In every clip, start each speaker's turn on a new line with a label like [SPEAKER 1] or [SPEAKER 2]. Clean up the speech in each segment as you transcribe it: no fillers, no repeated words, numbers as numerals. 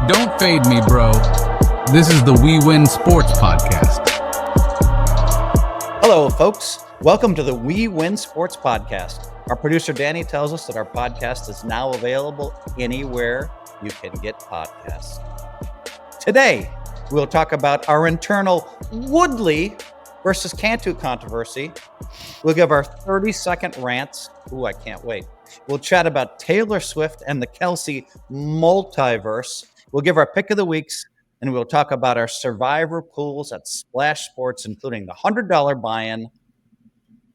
[SPEAKER 1] Don't fade me, bro. This is the WeWin Sports Podcast.
[SPEAKER 2] Hello, folks. Welcome to the WeWin Sports Podcast. Our producer, Danny, tells us that our podcast is now available anywhere you can get podcasts. Today, we'll talk about our internal Woodley versus Cantu controversy. We'll give our 30-second rants. Ooh, I can't wait. We'll chat about Taylor Swift and the Kelsey multiverse. We'll give our pick of the weeks, and we'll talk about our survivor pools at Splash Sports, including the $100 buy-in,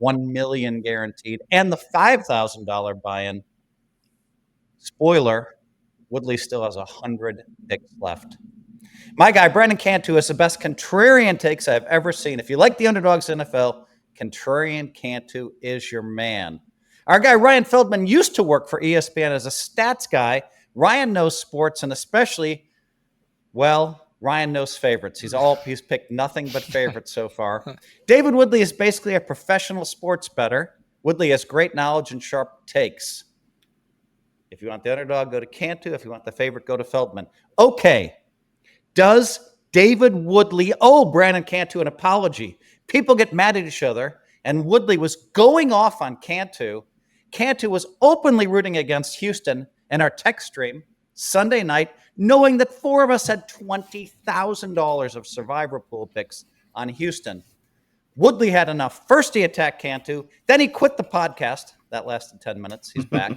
[SPEAKER 2] $1 million guaranteed, and the $5,000 buy-in. Spoiler, Woodley still has 100 picks left. My guy, Brandon Cantu, is the best contrarian takes I've ever seen. If you like the underdogs NFL, Contrarian Cantu is your man. Our guy, Ryan Feldman, used to work for ESPN as a stats guy. Ryan knows sports, and especially, well, Ryan knows favorites. He's picked nothing but favorites so far. David Woodley is basically a professional sports bettor. Woodley has great knowledge and sharp takes. If you want the underdog, go to Cantu. If you want the favorite, go to Feldman. Okay. Does David Woodley owe Brandon Cantu an apology? People get mad at each other, and Woodley was going off on Cantu. Cantu was openly rooting against Houston in our text stream Sunday night, knowing that four of us had $20,000 of survivor pool picks on Houston. Woodley had enough. First, he attacked Cantu. Then he quit the podcast. That lasted 10 minutes. He's back.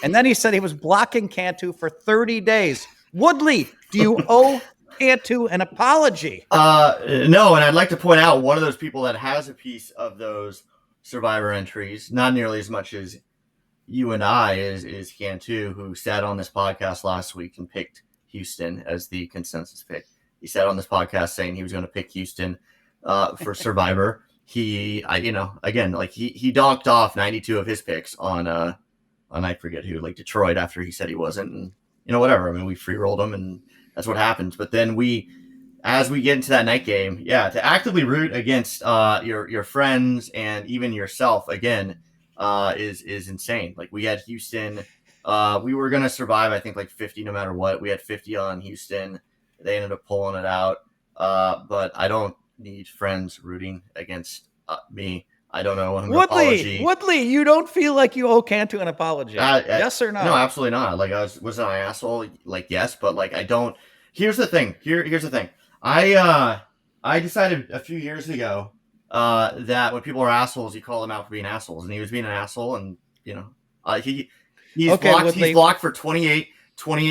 [SPEAKER 2] And then he said he was blocking Cantu for 30 days. Woodley, do you owe Cantu an apology?
[SPEAKER 3] No, and I'd like to point out one of those people that has a piece of those survivor entries, not nearly as much as you and I, is Cantu, who sat on this podcast last week and picked Houston as the consensus pick. He sat on this podcast saying he was going to pick Houston for survivor. He docked off 92 of his picks on I forget who, like Detroit, after he said he wasn't, and whatever. I mean, we free rolled him, and that's what happens. But then as we get into that night game, to actively root against your friends and even yourself again is insane. Like, we had Houston, we were gonna survive, I think, like 50 no matter what. We had 50 on Houston. They ended up pulling it out. But I don't need friends rooting against me. I don't know. An apology.
[SPEAKER 2] Woodley, you don't feel like you owe Cantu an apology? Yes or no?
[SPEAKER 3] No, absolutely not. Like, was I an asshole? Like, yes, but like, I don't. Here's the thing. Here's the thing. I decided a few years ago that when people are assholes, you call them out for being assholes, and he was being an asshole, and he's blocked for 28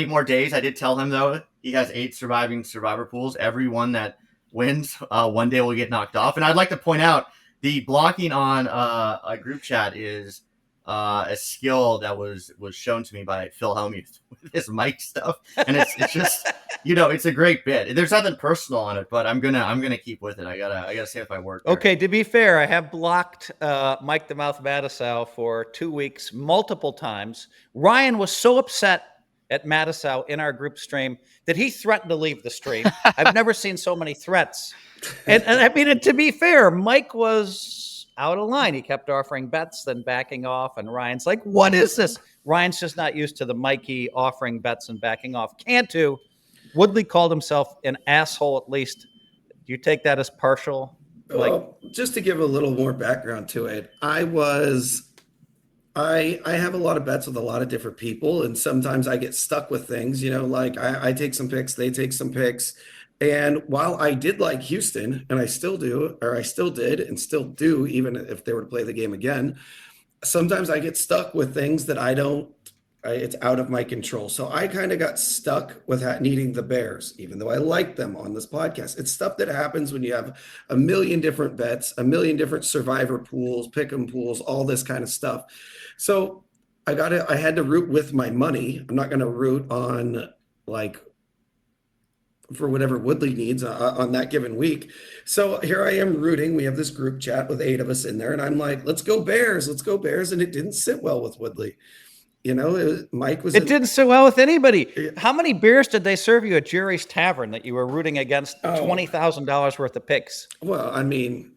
[SPEAKER 3] more days. I did tell him though he has 8 surviving survivor pools. Every one that wins one day will get knocked off. And I'd like to point out the blocking on a group chat is a skill that was shown to me by Phil Hellmuth with his mic stuff, and it's just it's a great bit. There's nothing personal on it, but I'm gonna keep with it. I gotta say if I work there.
[SPEAKER 2] Okay, to be fair, I have blocked Mike the Mouth Mattisau for 2 weeks multiple times. Ryan was so upset at Mattisau in our group stream that he threatened to leave the stream. I've never seen so many threats. And I mean, to be fair, Mike was out of line. He kept offering bets, then backing off. And Ryan's like, what is this? Ryan's just not used to the Mikey offering bets and backing off. Cantu, Woodley called himself an asshole at least. Do you take that as partial?
[SPEAKER 4] Well, just to give a little more background to it, I have a lot of bets with a lot of different people, and sometimes I get stuck with things, like I take some picks, they take some picks. And while I did like Houston, and I still do, or I still did and still do, even if they were to play the game again, sometimes I get stuck with things that it's out of my control. So I kind of got stuck with needing the Bears, even though I like them on this podcast. It's stuff that happens when you have a million different bets, a million different survivor pools, pick'em pools, all this kind of stuff. So I had to root with my money. I'm not going to root on for whatever Woodley needs on that given week. So here I am rooting. We have this group chat with 8 of us in there, and I'm like, let's go Bears. And it didn't sit well with Woodley. Mike was.
[SPEAKER 2] It didn't sit well with anybody. How many beers did they serve you at Jerry's Tavern that you were rooting against $20,000 worth of picks?
[SPEAKER 4] Well, I mean,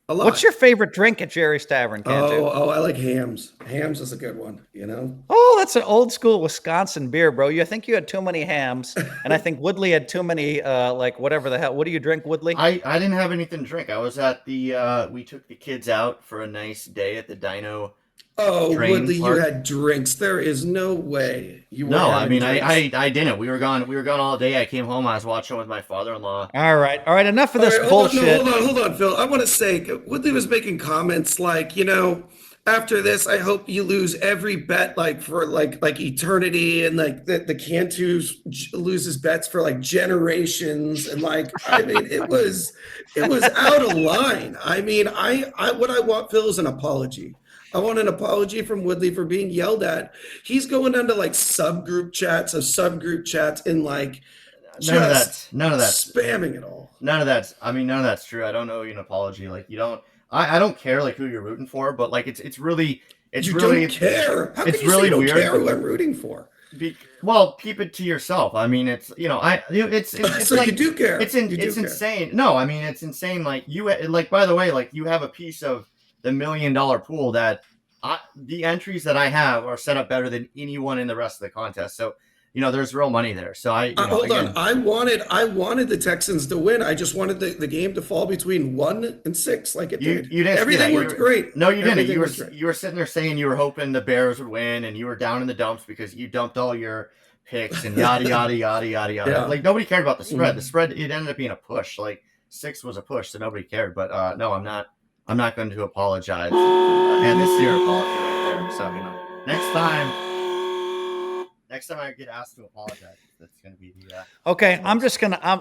[SPEAKER 4] A lot.
[SPEAKER 2] What's your favorite drink at Jerry's Tavern, Cantu?
[SPEAKER 4] I like hams. Hams is a good one, you know?
[SPEAKER 2] Oh, that's an old school Wisconsin beer, bro. I think you had too many hams, and I think Woodley had too many, like whatever the hell. What do you drink, Woodley?
[SPEAKER 3] I didn't have anything to drink. I was at the we took the kids out for a nice day at the Dino.
[SPEAKER 4] Oh,
[SPEAKER 3] Drain
[SPEAKER 4] Woodley, you
[SPEAKER 3] part.
[SPEAKER 4] had drinks. There is no way you were
[SPEAKER 3] No, I
[SPEAKER 4] having
[SPEAKER 3] mean
[SPEAKER 4] drinks.
[SPEAKER 3] I didn't. We were gone all day. I came home. I was watching with my father-in-law.
[SPEAKER 2] All right. Enough of
[SPEAKER 4] All
[SPEAKER 2] this
[SPEAKER 4] right,
[SPEAKER 2] bullshit.
[SPEAKER 4] hold on, Phil. I want to say, Woodley was making comments like, you know, after this, I hope you lose every bet, like for like eternity, and like the Cantus loses bets for like generations, and like I mean, it was out of line. I mean, what I want, Phil, is an apology. I want an apology from Woodley for being yelled at. He's going into like subgroup chats and like
[SPEAKER 3] None of
[SPEAKER 4] just
[SPEAKER 3] that's
[SPEAKER 4] spamming it all.
[SPEAKER 3] none of that's true. I don't owe you an apology. Like you don't. I don't care like who you're rooting for, but like it's really
[SPEAKER 4] Don't care. How
[SPEAKER 3] it's
[SPEAKER 4] can you
[SPEAKER 3] really
[SPEAKER 4] say you don't
[SPEAKER 3] weird.
[SPEAKER 4] care who I'm rooting for?
[SPEAKER 3] Well, keep it to yourself. I mean, it's it's
[SPEAKER 4] So
[SPEAKER 3] like,
[SPEAKER 4] you do care.
[SPEAKER 3] It's
[SPEAKER 4] You do care.
[SPEAKER 3] insane. No, I mean it's insane. Like by the way, like you have a piece of the $1 million pool that the entries that I have are set up better than anyone in the rest of the contest. So there's real money there. So
[SPEAKER 4] Hold on. I wanted the Texans to win. I just wanted the game to fall between 1 and 6, like it did.
[SPEAKER 3] You didn't.
[SPEAKER 4] Everything worked great.
[SPEAKER 3] No, you didn't.
[SPEAKER 4] Everything
[SPEAKER 3] You were sitting there saying you were hoping the Bears would win, and you were down in the dumps because you dumped all your picks and yada yada yada yada yada.
[SPEAKER 4] Yeah.
[SPEAKER 3] Like nobody cared about the spread.
[SPEAKER 4] Mhm.
[SPEAKER 3] The spread, it ended up being a push. Like 6 was a push, so nobody cared. But no, I'm not going to apologize. And this is your apology right there. So next time I get asked to apologize, that's going to be the.
[SPEAKER 2] Okay, all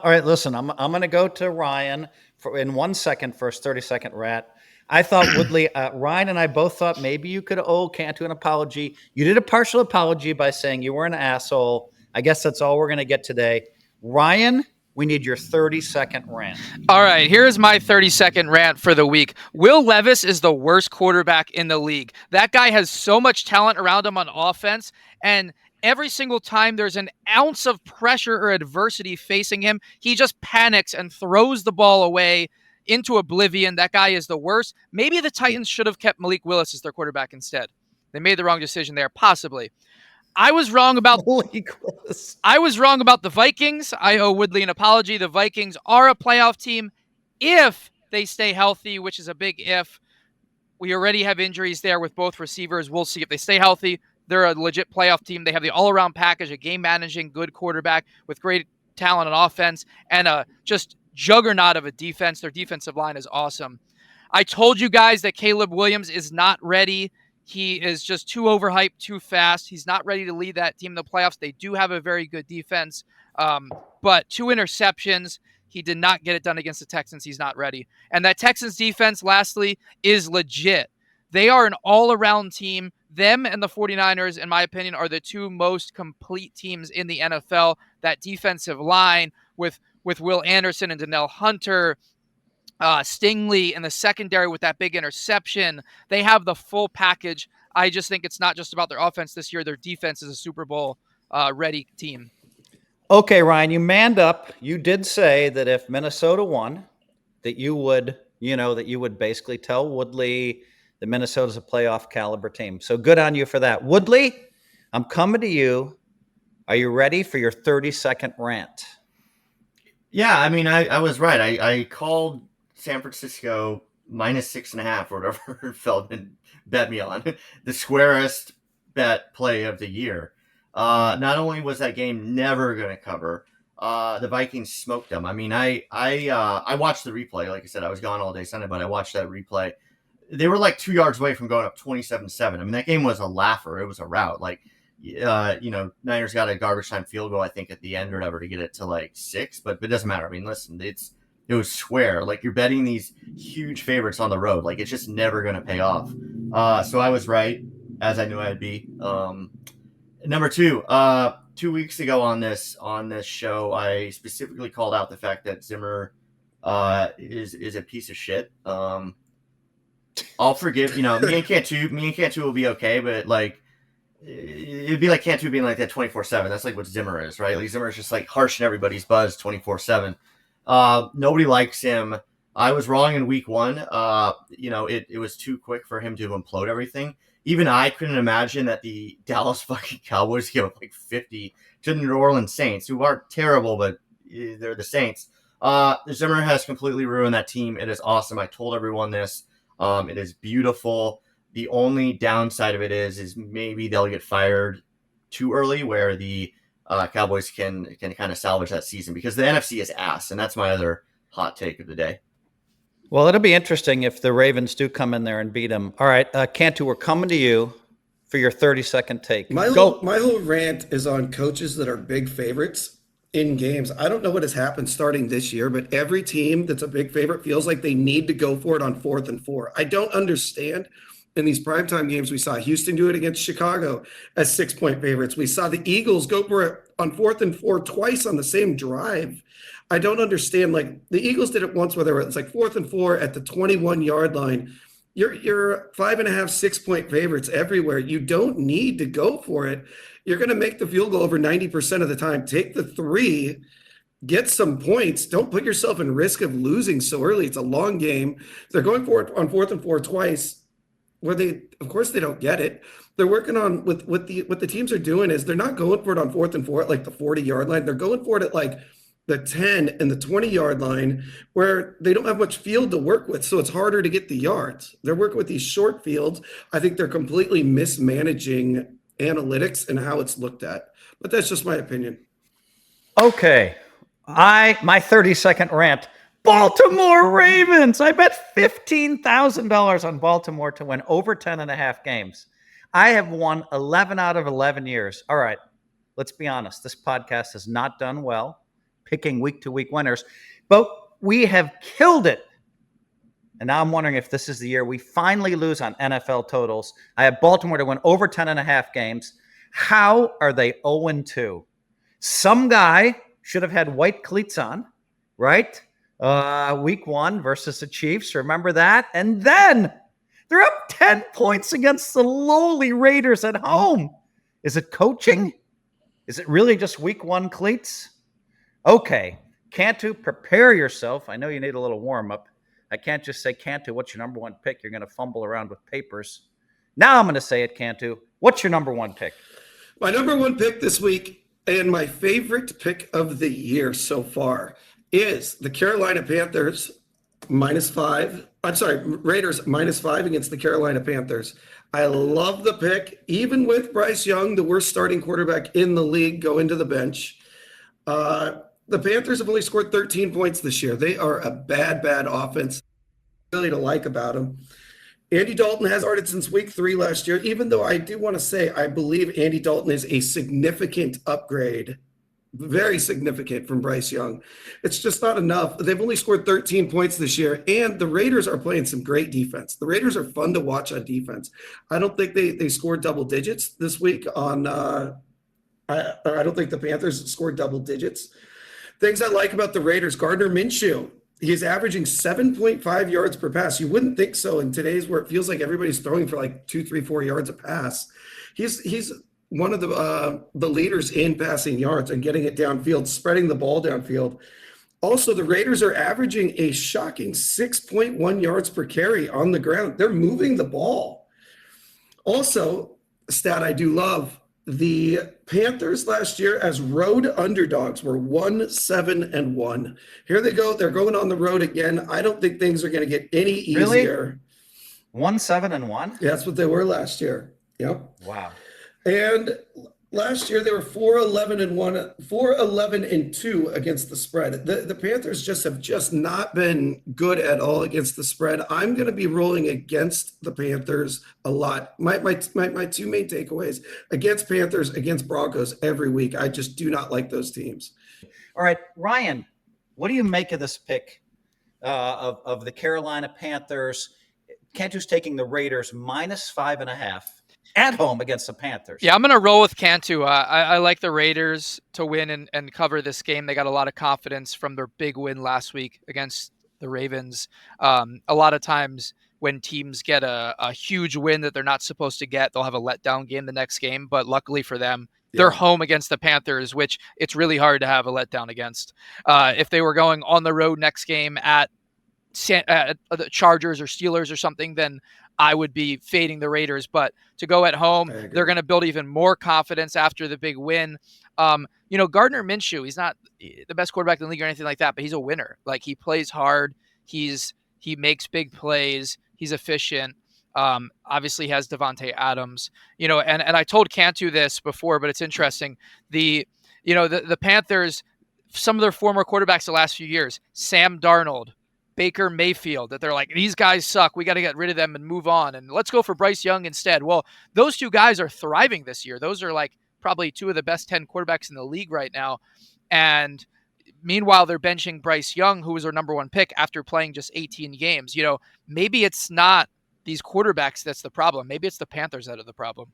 [SPEAKER 2] right, listen, I'm gonna go to Ryan in 1 second for his 30-second rant. I thought Woodley, Ryan and I both thought maybe you could owe Cantu an apology. You did a partial apology by saying you were an asshole. I guess that's all we're gonna get today. Ryan, we need your 30-second rant.
[SPEAKER 5] All right, here's my 30-second rant for the week. Will Levis is the worst quarterback in the league. That guy has so much talent around him on offense, and every single time there's an ounce of pressure or adversity facing him, he just panics and throws the ball away into oblivion. That guy is the worst. Maybe the Titans should have kept Malik Willis as their quarterback instead. They made the wrong decision there, possibly. I was wrong about the Vikings. I owe Woodley an apology. The Vikings are a playoff team if they stay healthy, which is a big if. We already have injuries there with both receivers. We'll see if they stay healthy. They're a legit playoff team. They have the all-around package, a game-managing, good quarterback with great talent on offense, and a just juggernaut of a defense. Their defensive line is awesome. I told you guys that Caleb Williams is not ready. He is just too overhyped, too fast. He's not ready to lead that team in the playoffs. They do have a very good defense, but 2 interceptions. He did not get it done against the Texans. He's not ready. And that Texans defense, lastly, is legit. They are an all-around team. Them and the 49ers, in my opinion, are the 2 most complete teams in the NFL. That defensive line with Will Anderson and Donnell Hunter, Stingley in the secondary with that big interception. They have the full package. I just think it's not just about their offense this year. Their defense is a Super Bowl ready team.
[SPEAKER 2] Okay, Ryan, you manned up. You did say that if Minnesota won, that you would basically tell Woodley that Minnesota's a playoff caliber team. So good on you for that. Woodley, I'm coming to you. Are you ready for your 30-second rant?
[SPEAKER 3] Yeah, I mean, I was right. I called San Francisco -6.5 or whatever Feldman bet me on the squarest bet play of the year. Not only was that game never going to cover, the Vikings smoked them. I mean, I watched the replay. Like I said, I was gone all day Sunday, but I watched that replay. They were like 2 yards away from going up 27-7. I mean, that game was a laugher. It was a rout. Like, Niners got a garbage time field goal, I think, at the end or whatever to get it to like 6, but it doesn't matter. I mean, listen, it was square. Like, you're betting these huge favorites on the road. Like, it's just never going to pay off. So I was right, as I knew I'd be. Number 2, 2 weeks ago on this show, I specifically called out the fact that Zimmer is a piece of shit. I'll forgive, me and Cantu will be okay, but like, it'd be like Cantu being like that 24/7. That's like what Zimmer is, right? Like Zimmer is just like harshing everybody's buzz 24/7. Nobody likes him. I was wrong in week one. It was too quick for him to implode everything. Even I couldn't imagine that the Dallas fucking Cowboys gave up like 50 to the New Orleans Saints, who aren't terrible, but they're the Saints. Zimmer has completely ruined that team. It is awesome. I told everyone this. It is beautiful. The only downside of it is maybe they'll get fired too early, where the Cowboys can kind of salvage that season, because the NFC is ass, and that's my other hot take of the day.
[SPEAKER 2] Well, it'll be interesting if the Ravens do come in there and beat them. All right, Cantu, we're coming to you for your 30-second take.
[SPEAKER 4] My whole rant is on coaches that are big favorites in games. I don't know what has happened starting this year, but every team that's a big favorite feels like they need to go for it on 4th and 4. I don't understand. In these primetime games, we saw Houston do it against Chicago as 6-point favorites. We saw the Eagles go for it on 4th and 4 twice on the same drive. I don't understand. Like, the Eagles did it once where it's like 4th and 4 at the 21-yard line. You're 5.5, 6-point favorites everywhere. You don't need to go for it. You're going to make the field goal over 90% of the time. Take the 3, get some points. Don't put yourself in risk of losing so early. It's a long game. They're going for it on 4th and 4 twice, where of course they don't get it. They're working on what the teams are doing is they're not going for it on 4th and 4 at like the 40-yard line. They're going for it at like the 10 and the 20-yard line, where they don't have much field to work with, so it's harder to get the yards. They're working with these short fields. I think they're completely mismanaging analytics and how it's looked at. But that's just my opinion.
[SPEAKER 2] Okay. My 30-second rant. Baltimore Ravens. I bet $15,000 on Baltimore to win over 10.5 games. I have won 11 out of 11 years. All right. Let's be honest. This podcast has not done well picking week-to-week winners, but we have killed it. And now I'm wondering if this is the year we finally lose on NFL totals. I have Baltimore to win over 10.5 games. How are they 0-2? Some guy should have had white cleats on, right? Week 1 versus the Chiefs. Remember that? And then they're up 10 points against the lowly Raiders at home. Is it coaching? Is it really just week 1 cleats? Okay, Cantu, prepare yourself. I know you need a little warm-up. I can't just say, Cantu, what's your number 1 pick? You're going to fumble around with papers. Now I'm going to say it, Cantu. What's your number 1 pick?
[SPEAKER 4] My number 1 pick this week, and my favorite pick of the year so far, is the Carolina Panthers -5. I'm sorry, Raiders -5 against the Carolina Panthers. I love the pick, even with Bryce Young, the worst starting quarterback in the league, going to the bench. The Panthers have only scored 13 points this year. They are a bad offense. Really to like about them. Andy Dalton has started since week 3 last year, even though I do want to say I believe Andy Dalton is a significant upgrade, very significant, from Bryce Young. It's just not enough. They've only scored 13 points this year, and the Raiders are playing some great defense. The Raiders are fun to watch on defense. I don't think they scored double digits this week on I don't think the Panthers scored double digits. Things I like about the Raiders, Gardner Minshew. He's averaging 7.5 yards per pass. You wouldn't think so in today's where it feels like everybody's throwing for like 2, 3, 4 yards a pass. He's one of the leaders in passing yards and getting it downfield, spreading the ball downfield. Also, the Raiders are averaging a shocking 6.1 yards per carry on the ground. They're moving the ball. Also, a stat I do love, the Panthers last year as road underdogs were 1-7-1. Here they go. They're going on the road again. I don't think things are going to get any easier.
[SPEAKER 2] Really? 1-7-1?
[SPEAKER 4] Yeah, that's what they were last year. Yep.
[SPEAKER 2] Wow.
[SPEAKER 4] And last year they were 4-11-1, 4-11-2 against the spread. The Panthers have not been good at all against the spread. I'm going to be rolling against the Panthers a lot. My 2 main takeaways: against Panthers, against Broncos every week. I just do not like those teams.
[SPEAKER 2] All right, Ryan, what do you make of this pick of the Carolina Panthers? Cantu's taking the Raiders -5.5. At home against the Panthers.
[SPEAKER 5] Yeah, I'm going to roll with Cantu. I like the Raiders to win and cover this game. They got a lot of confidence from their big win last week against the Ravens. A lot of times when teams get a huge win that they're not supposed to get, they'll have a letdown game the next game. But luckily for them, they're home against the Panthers, which it's really hard to have a letdown against. If they were going on the road next game at the Chargers or Steelers or something, then I would be fading the Raiders. But to go at home, they're going to build even more confidence after the big win. Gardner Minshew, he's not the best quarterback in the league or anything like that, but he's a winner. Like, he plays hard. He makes big plays. He's efficient. Obviously has Devontae Adams, and I told Cantu this before, but it's interesting. The Panthers, some of their former quarterbacks the last few years, Sam Darnold, Baker Mayfield, that they're like, these guys suck. We got to get rid of them and move on. And let's go for Bryce Young instead. Well, those two guys are thriving this year. Those are like probably two of the best 10 quarterbacks in the league right now. And meanwhile, they're benching Bryce Young, who was their number one pick after playing just 18 games. Maybe it's not these quarterbacks that's the problem. Maybe it's the Panthers that are the problem.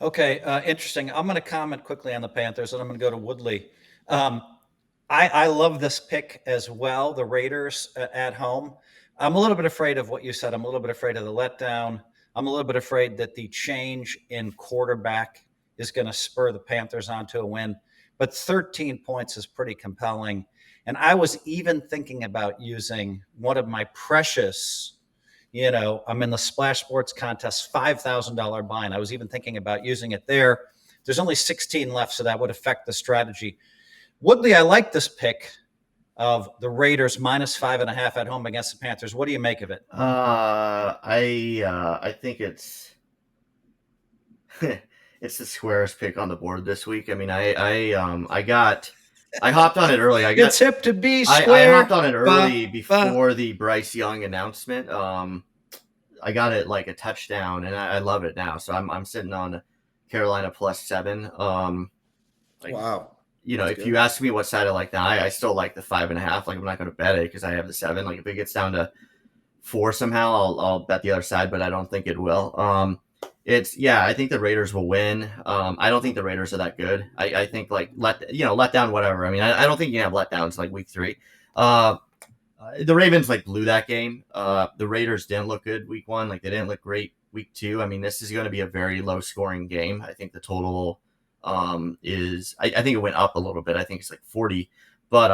[SPEAKER 2] Okay, interesting. I'm going to comment quickly on the Panthers, and I'm going to go to Woodley. I love this pick as well, the Raiders at home. I'm a little bit afraid of what you said. I'm a little bit afraid of the letdown. I'm a little bit afraid that the change in quarterback is going to spur the Panthers on to a win. But 13 points is pretty compelling. And I was even thinking about using one of my precious, I'm in the Splash Sports Contest $5,000 bind. I was even thinking about using it there. There's only 16 left, so that would affect the strategy. Woodley, I like this pick of the Raiders -5.5 at home against the Panthers. What do you make of it?
[SPEAKER 3] I think it's it's the squarest pick on the board this week. I mean, I hopped on it early.
[SPEAKER 2] It's hip to be square.
[SPEAKER 3] I hopped on it early before the Bryce Young announcement. I got it like a touchdown, and I love it now. So I'm sitting on Carolina +7.
[SPEAKER 4] Wow.
[SPEAKER 3] If you ask me what side I like now, I still like the 5.5. Like, I'm not going to bet it because I have the 7. Like, if it gets down to 4 somehow, I'll bet the other side, but I don't think it will. I think the Raiders will win. I don't think the Raiders are that good. I think let down, whatever. I mean, I don't think you can have letdowns like week 3. The Ravens blew that game. The Raiders didn't look good week 1. Like, they didn't look great week 2. I mean, this is going to be a very low scoring game. I think the total is I think it went up a little bit. I think it's 40, but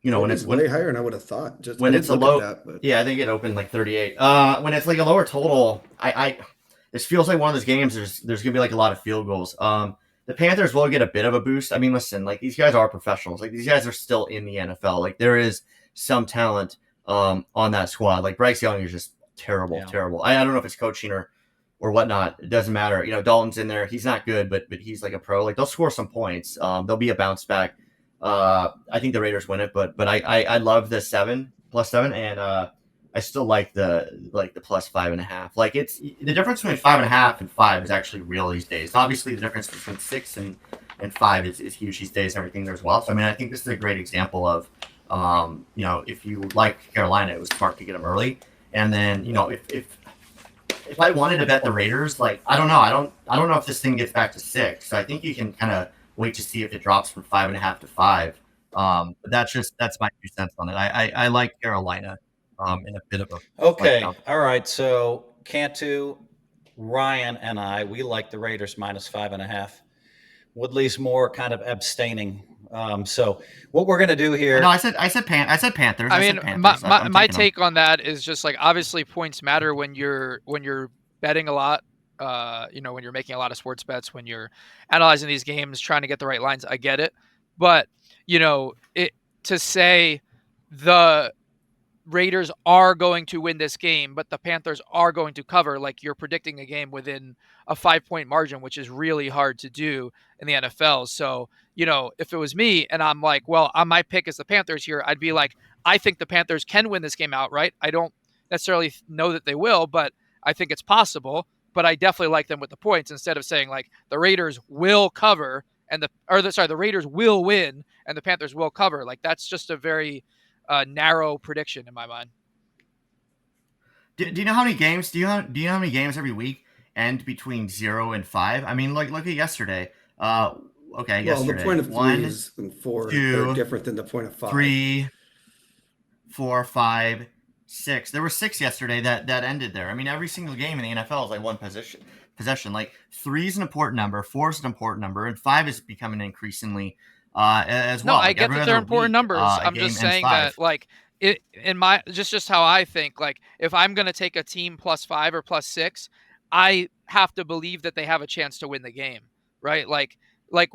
[SPEAKER 3] when it's
[SPEAKER 4] way higher than I would have thought. Just
[SPEAKER 3] when it's a low, I think it opened 38. When it's a lower total, this feels like one of those games. There's gonna be a lot of field goals. The Panthers will get a bit of a boost. I mean, listen, these guys are professionals. These guys are still in the NFL. There is some talent on that squad. Bryce Young is just terrible. I don't know if it's coaching or whatnot. It doesn't matter. Dalton's in there. He's not good, but he's a pro. They'll score some points. There'll be a bounce back. I think the Raiders win it, but I love the +7, and I still like the +5.5. It's the difference between 5.5 and 5 is actually real these days. Obviously, the difference between 6 and 5 is huge these days. Everything there as well. So I mean, I think this is a great example of if you like Carolina, it was smart to get them early, and then if I wanted to bet the Raiders, I don't know. I don't know if this thing gets back to 6. So I think you can kind of wait to see if it drops from 5.5 to 5. But that's my 2 cents on it. I like Carolina in a bit of a
[SPEAKER 2] okay. All right. So Cantu, Ryan, and we like the Raiders -5.5. Woodley's more kind of abstaining. So what we're going to do here.
[SPEAKER 3] No, I said Panthers.
[SPEAKER 5] I mean, my take on that is just obviously points matter when you're betting a lot. When you're making a lot of sports bets, when you're analyzing these games, trying to get the right lines. I get it, but to say the Raiders are going to win this game, but the Panthers are going to cover, you're predicting a game within a 5-point margin, which is really hard to do in the NFL. So, if it was me and I'm my pick is the Panthers here, I'd be I think the Panthers can win this game outright. I don't necessarily know that they will, but I think it's possible. But I definitely like them with the points instead of saying the Raiders will cover the Raiders will win and the Panthers will cover. That's just a very narrow prediction in my mind.
[SPEAKER 3] Do you know how many games? Do you know how many games every week end between 0 and 5? I mean, look at yesterday. Yesterday.
[SPEAKER 4] Well, the point of 3 and 4 are different than the point of 5.
[SPEAKER 3] 3, 4, 5, 6. There were 6 yesterday that ended there. I mean, every single game in the NFL is one possession. 3 is an important number, 4 is an important number, and 5 is becoming increasingly as well.
[SPEAKER 5] No, I get that they're important numbers. I'm just saying that in my just how I think, like if I'm going to take a team +5 or +6, I have to believe that they have a chance to win the game, right? Like like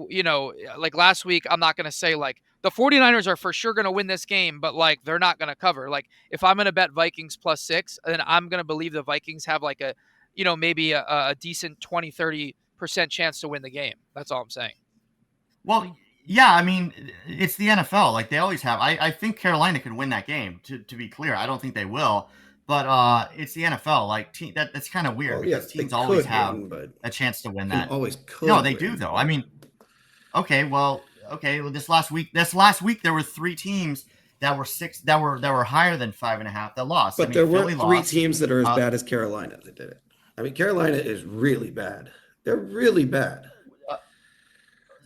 [SPEAKER 5] last week, I'm not going to say like the 49ers are for sure going to win this game, but like they're not going to cover. Like if I'm going to bet Vikings +6, then I'm going to believe the Vikings have like a, maybe a decent 20-30% chance to win the game. That's all I'm saying.
[SPEAKER 3] Well, yeah, I mean, it's the NFL. Like they always have. I think Carolina could win that game. To be clear, I don't think they will, but it's the NFL. Like that's kind of weird because teams always have a chance to win that.
[SPEAKER 4] Always could.
[SPEAKER 3] No, they do though. I mean, okay. Well, this last week there were 3 teams that were higher than 5.5 that lost.
[SPEAKER 4] But there were 3 teams that are as bad as Carolina that did it. I mean, Carolina is really bad. They're really bad.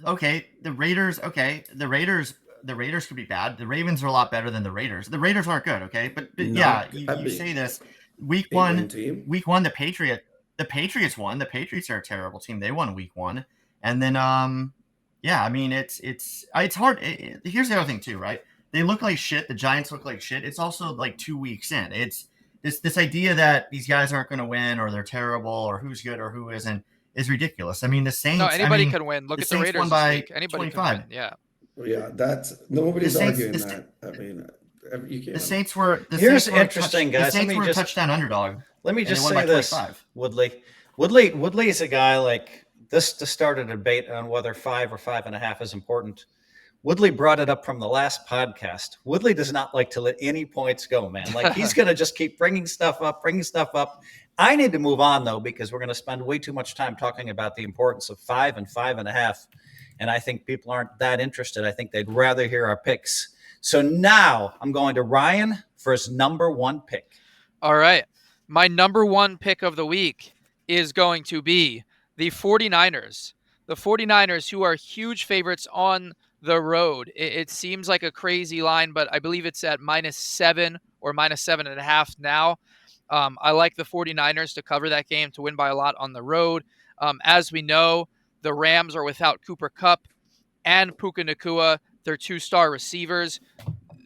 [SPEAKER 3] Okay, the Raiders could be bad. The Ravens are a lot better than the Raiders. The Raiders aren't good, okay? But yeah, you say this. Week one, the Patriots won. The Patriots are a terrible team. They won week 1. And then yeah, I mean it's hard. Here's the other thing too, right? They look like shit. The Giants look like shit. It's also like 2 weeks in. It's this idea that these guys aren't going to win or they're terrible or who's good or who isn't is ridiculous. I mean, the Saints.
[SPEAKER 5] No, anybody can win. Look at the Raiders
[SPEAKER 3] won by
[SPEAKER 5] anybody
[SPEAKER 3] 25.
[SPEAKER 5] can win. Yeah.
[SPEAKER 4] Well, yeah, that's nobody's arguing that. I mean, you can't.
[SPEAKER 3] The Saints were.
[SPEAKER 2] Here's interesting, guys.
[SPEAKER 3] The Saints were a touchdown underdog.
[SPEAKER 2] Let me just say this, Woodley. Woodley is a guy like this to start a debate on whether 5 or 5.5 is important. Woodley brought it up from the last podcast. Woodley does not like to let any points go, man. Like he's going to just keep bringing stuff up. I need to move on though, because we're going to spend way too much time talking about the importance of 5 and 5.5. And I think people aren't that interested. I think they'd rather hear our picks. So now I'm going to Ryan for his number 1 pick.
[SPEAKER 5] All right. My number 1 pick of the week is going to be the 49ers. The 49ers, who are huge favorites on the road. It seems like a crazy line, but I believe it's at -7 or -7.5 now. I like the 49ers to cover that game, to win by a lot on the road. As we know, the Rams are without Cooper Kupp and Puka Nacua, their 2-star receivers.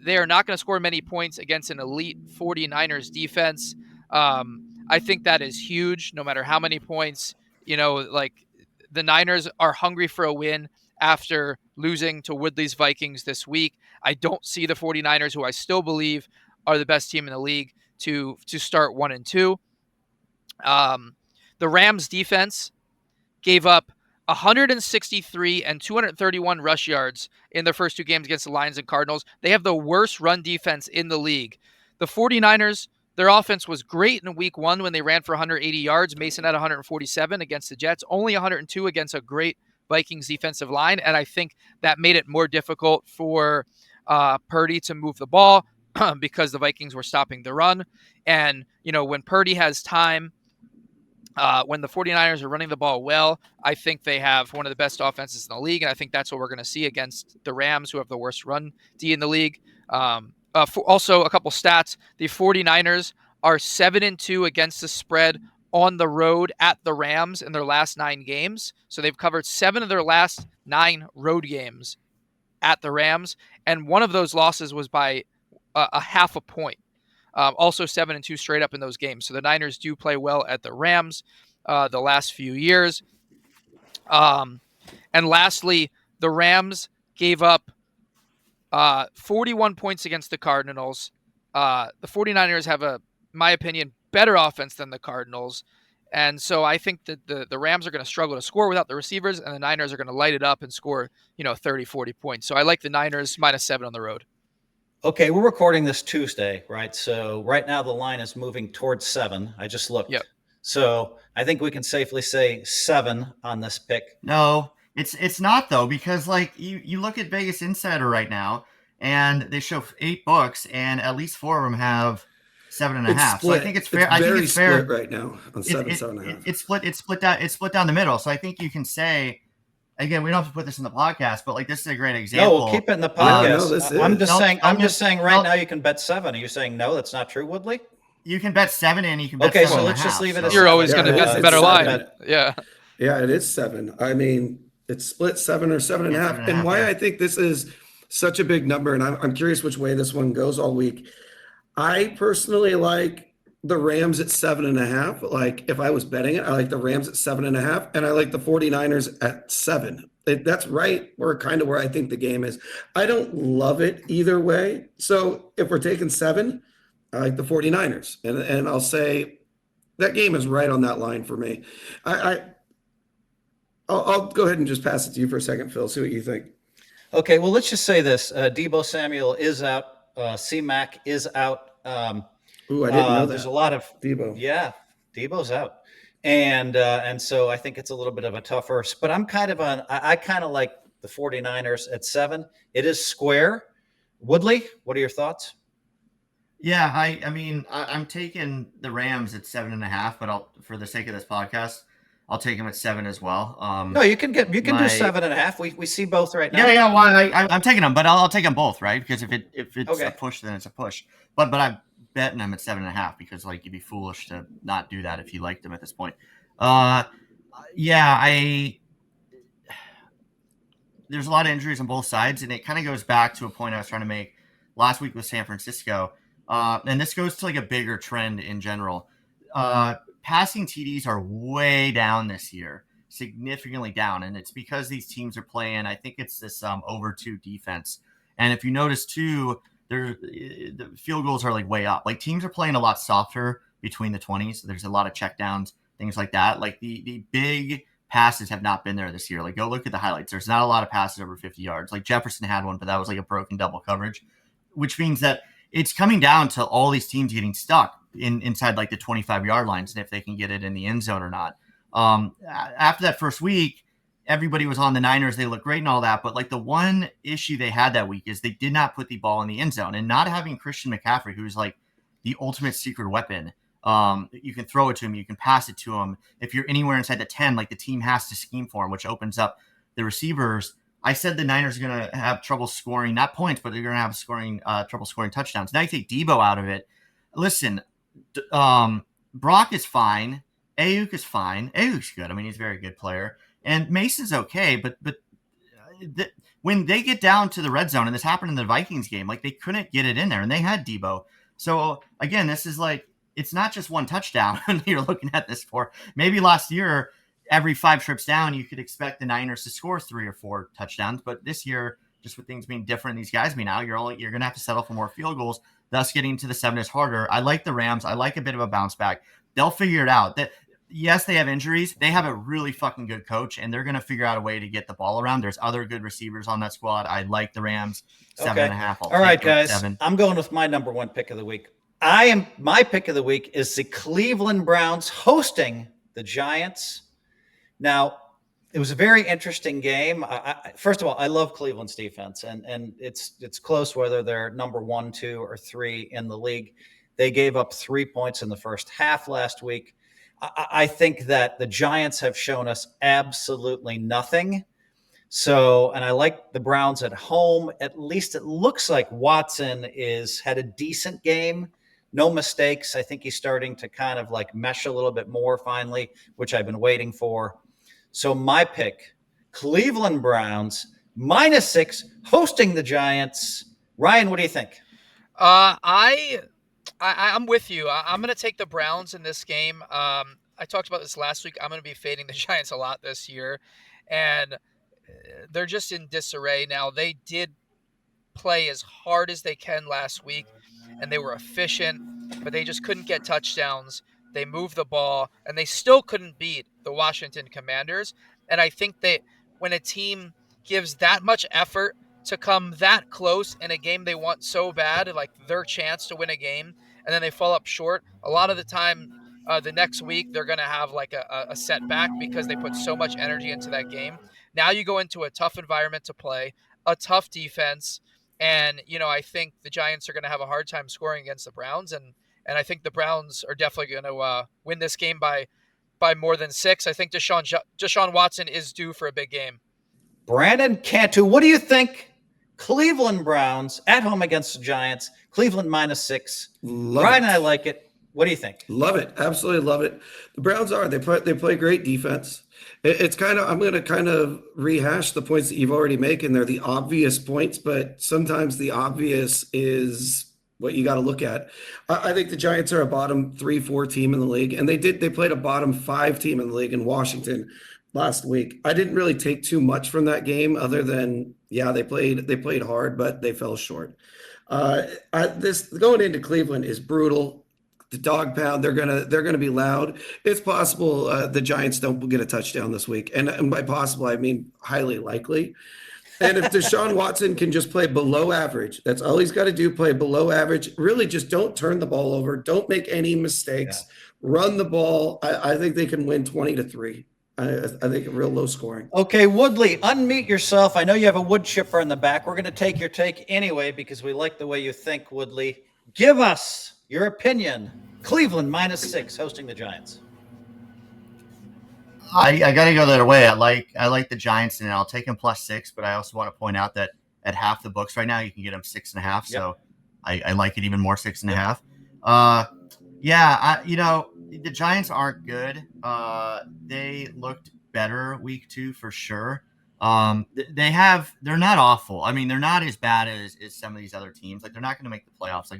[SPEAKER 5] They are not going to score many points against an elite 49ers defense. I think that is huge, no matter how many points. Like the Niners are hungry for a win after losing to Woodley's Vikings this week. I don't see the 49ers, who I still believe are the best team in the league, to start 1-2. The Rams defense gave up 163 and 231 rush yards in their first 2 games against the Lions and Cardinals. They have the worst run defense in the league. The 49ers, their offense was great in week 1 when they ran for 180 yards. Mason had 147 against the Jets, only 102 against a great Vikings defensive line. And I think that made it more difficult for Purdy to move the ball because the Vikings were stopping the run. And, when Purdy has time, when the 49ers are running the ball well, I think they have one of the best offenses in the league. And I think that's what we're going to see against the Rams, who have the worst run D in the league. Also, a couple stats. The 49ers are 7-2 against the spread on the road at the Rams in their last 9 games. So they've covered 7 of their last 9 road games at the Rams. And one of those losses was by a half a point. Also 7-2 straight up in those games. So the Niners do play well at the Rams the last few years. And lastly, the Rams gave up 41 points against the Cardinals. The 49ers have, in my opinion, better offense than the Cardinals. And so I think that the Rams are going to struggle to score without the receivers, and the Niners are going to light it up and score, 30, 40 points. So I like the Niners -7 on the road.
[SPEAKER 2] Okay, we're recording this Tuesday, right? So right now the line is moving towards 7. I just looked.
[SPEAKER 5] Yep.
[SPEAKER 2] So I think we can safely say 7 on this pick.
[SPEAKER 3] No, it's not though, because like you look at Vegas Insider right now, and they show 8 books, and at least 4 of them have 7.5. So I think it's fair. I think it's fair
[SPEAKER 4] right now on 7.5.
[SPEAKER 3] It's split down the middle. So I think you can say, again, we don't have to put this in the podcast, but like this is a great example.
[SPEAKER 2] No, we'll keep it in the podcast. I'm just saying right now you can bet 7. Are you saying no? That's not true, Woodley?
[SPEAKER 3] You can bet 7 and you can bet
[SPEAKER 2] okay.
[SPEAKER 3] 7.5.
[SPEAKER 2] So let's just leave it.
[SPEAKER 5] You're always going to bet the better line. Yeah.
[SPEAKER 4] Yeah, it is 7. I mean, it's split 7 or 7.5. And why I think this is such a big number, and I'm curious which way this one goes all week. I personally like the Rams at 7.5. Like if I was betting it, I like the Rams at 7.5, and I like the 49ers at 7. That's right. We're kind of where I think the game is. I don't love it either way. So if we're taking 7, I like the 49ers, and I'll say that game is right on that line for me. I'll go ahead and just pass it to you for a second, Phil. See what you think.
[SPEAKER 2] Okay, well, let's just say this. Deebo Samuel is out. C-Mac is out.
[SPEAKER 4] Ooh, I didn't know that.
[SPEAKER 2] There's a lot of
[SPEAKER 4] Deebo.
[SPEAKER 2] Yeah, Deebo's out. And so I think it's a little bit of a tougher, but I kind of like the 49ers at 7. It is square. Woodley, what are your thoughts?
[SPEAKER 3] Yeah, I mean, I'm taking the Rams at 7.5, but for the sake of this podcast, I'll take them at 7 as well.
[SPEAKER 2] No, you can do 7.5. We see both right now.
[SPEAKER 3] Yeah. Well, I'm taking them, but I'll take them both, right? Because if it's
[SPEAKER 2] Okay.
[SPEAKER 3] a push, then it's a push. But I'm betting them at 7.5 because like you'd be foolish to not do that if you liked them at this point. There's a lot of injuries on both sides, and it kind of goes back to a point I was trying to make last week with San Francisco. And this goes to like a bigger trend in general. Passing TDs are way down this year, significantly down. And it's because these teams are playing, I think it's this over 2 defense. And if you notice too, the field goals are like way up. Like teams are playing a lot softer between the 20s. There's a lot of checkdowns, things like that. Like the big passes have not been there this year. Like go look at the highlights. There's not a lot of passes over 50 yards. Like Jefferson had one, but that was like a broken double coverage, which means that it's coming down to all these teams getting stuck inside like the 25-yard lines and if they can get it in the end zone or not. After that first week, everybody was on the Niners. They looked great and all that. But like the one issue they had that week is they did not put the ball in the end zone, and not having Christian McCaffrey, who's like the ultimate secret weapon. You can throw it to him. You can pass it to him. If you're anywhere inside the 10, like the team has to scheme for him, which opens up the receivers. I said the Niners are going to have trouble scoring, not points, but they're going to have trouble scoring touchdowns. Now you take Deebo out of it. Listen, Brock is fine. Ayuk is fine. Ayuk's good. I mean, he's a very good player. And Mason's okay, but when they get down to the red zone, and this happened in the Vikings game, like they couldn't get it in there, and they had Deebo. So again, this is like, it's not just one touchdown you're looking at this for. Maybe last year, every 5 trips down, you could expect the Niners to score 3 or 4 touchdowns. But this year, just with things being different, these guys being out, you're going to have to settle for more field goals. Thus, getting to the 7 is harder. I like the Rams. I like a bit of a bounce back. They'll figure it out. Yes, they have injuries. They have a really fucking good coach, and they're going to figure out a way to get the ball around. There's other good receivers on that squad. I like the Rams. 7.5.
[SPEAKER 2] All right, guys. 7. I'm going with my number 1 pick of the week. My pick of the week is the Cleveland Browns hosting the Giants. Now, it was a very interesting game. First of all, I love Cleveland's defense, and it's close whether they're number 1, 2, or 3 in the league. They gave up 3 points in the first half last week. I think that the Giants have shown us absolutely nothing. So, and I like the Browns at home. At least it looks like Watson had a decent game. No mistakes. I think he's starting to kind of like mesh a little bit more finally, which I've been waiting for. So my pick, Cleveland Browns, -6, hosting the Giants. Ryan, what do you think?
[SPEAKER 5] I'm with you. I'm going to take the Browns in this game. I talked about this last week. I'm going to be fading the Giants a lot this year, and they're just in disarray now. They did play as hard as they can last week, and they were efficient, but they just couldn't get touchdowns. They moved the ball, and they still couldn't beat the Washington Commanders. And I think that when a team gives that much effort to come that close in a game they want so bad, like their chance to win a game, and then they fall up short, a lot of the time the next week they're going to have like a setback because they put so much energy into that game. Now you go into a tough environment to play, a tough defense, and I think the Giants are going to have a hard time scoring against the Browns, and I think the Browns are definitely going to win this game by more than 6. I think Deshaun Watson is due for a big game.
[SPEAKER 2] Brandon Cantu, what do you think? Cleveland Browns at home against the Giants. Cleveland -6. Ryan and I like it. What do you think?
[SPEAKER 4] Love it. Absolutely love it. The Browns they play great defense. It's kind of, I'm going to kind of rehash the points that you've already made, and they're the obvious points, but sometimes the obvious is what you got to look at. I think the Giants are a bottom 3-4 team in the league, and they played a bottom 5 team in the league in Washington last week. I didn't really take too much from that game other than, yeah, they played hard, but they fell short. This going into Cleveland is brutal. The dog pound, they're gonna be loud. It's possible the Giants don't get a touchdown this week, and by possible I mean highly likely. And if Deshaun Watson can just play below average, that's all he's got to do. Play below average. Really, just don't turn the ball over. Don't make any mistakes. Yeah. Run the ball. I think they can win 20-3. I think real low scoring.
[SPEAKER 2] Okay, Woodley, unmute yourself. I know you have a wood chipper in the back. We're going to take your take anyway because we like the way you think, Woodley. Give us your opinion. Cleveland -6 hosting the Giants.
[SPEAKER 3] I got to go the other way. I like the Giants, and I'll take them +6. But I also want to point out that at half the books right now, you can get them 6.5. Yep. So I like it even more 6.5. The Giants aren't good. They looked better week 2 for sure. They're not awful. I mean, they're not as bad as some of these other teams. Like, they're not going to make the playoffs. Like,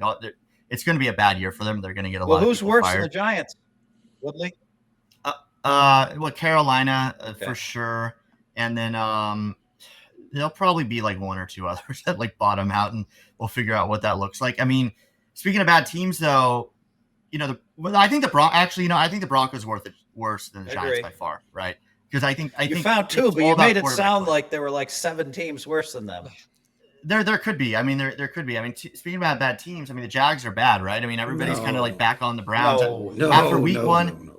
[SPEAKER 3] it's going to be a bad year for them. They're going to get a lot of people
[SPEAKER 2] who's worse
[SPEAKER 3] fired.
[SPEAKER 2] than the Giants, Woodley?
[SPEAKER 3] Carolina for sure. And then there'll probably be like one or two others that like bottom out, and we'll figure out what that looks like. I mean, speaking of bad teams, though, I think the Broncos are worse than the Giants by far, right? Because I think
[SPEAKER 2] you found two, but you made it sound like there were like 7 teams worse than them.
[SPEAKER 3] There could be. I mean, there could be. I mean, speaking about bad teams, I mean, the Jags are bad, right? I mean, everybody's kind of like back on the Browns after week one.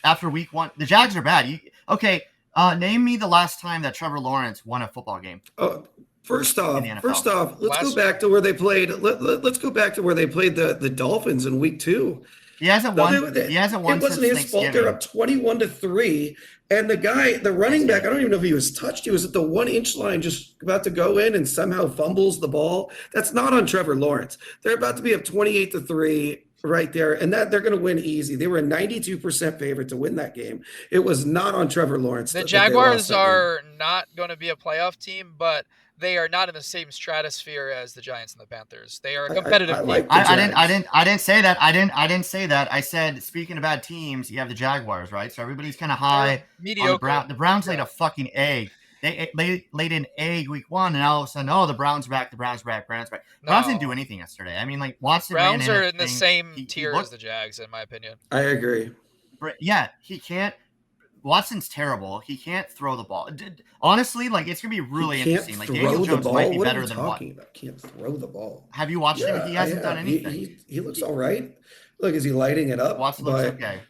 [SPEAKER 3] After week 1, the Jags are bad. Name me the last time that Trevor Lawrence won a football game.
[SPEAKER 4] First off, let's go back to where they played. Let's go back to where they played the Dolphins in week 2.
[SPEAKER 3] He hasn't won. He hasn't won.
[SPEAKER 4] It wasn't his fault. They're up 21-3, and the running back, I don't even know if he was touched. He was at the 1-inch line, just about to go in, and somehow fumbles the ball. That's not on Trevor Lawrence. They're about to be up 28-3. Right there, and that they're going to win easy. They were a 92% favorite to win that game. It was not on Trevor Lawrence.
[SPEAKER 5] The Jaguars are not going to be a playoff team, but they are not in the same stratosphere as the Giants and the Panthers. They are a competitive team.
[SPEAKER 3] I didn't say that. I didn't say that. I said, speaking of bad teams, you have the Jaguars, right? So everybody's kind of high.
[SPEAKER 5] Mediocre.
[SPEAKER 3] The Browns laid a fucking egg. They laid an egg week 1, and all of a sudden, the Browns are back. The Browns are back. Browns didn't do anything yesterday. I mean, like, Watson.
[SPEAKER 5] Browns are in the same tier as the Jags, in my opinion.
[SPEAKER 4] I agree.
[SPEAKER 3] Yeah, he can't. Watson's terrible. He can't throw the ball. Honestly, like, it's gonna be really interesting. Like, Daniel Jones might be better than what?
[SPEAKER 4] Can't throw the ball.
[SPEAKER 3] Have you watched him? He hasn't done anything.
[SPEAKER 4] He looks all right. Look, is he lighting it up?
[SPEAKER 3] Watson looks okay.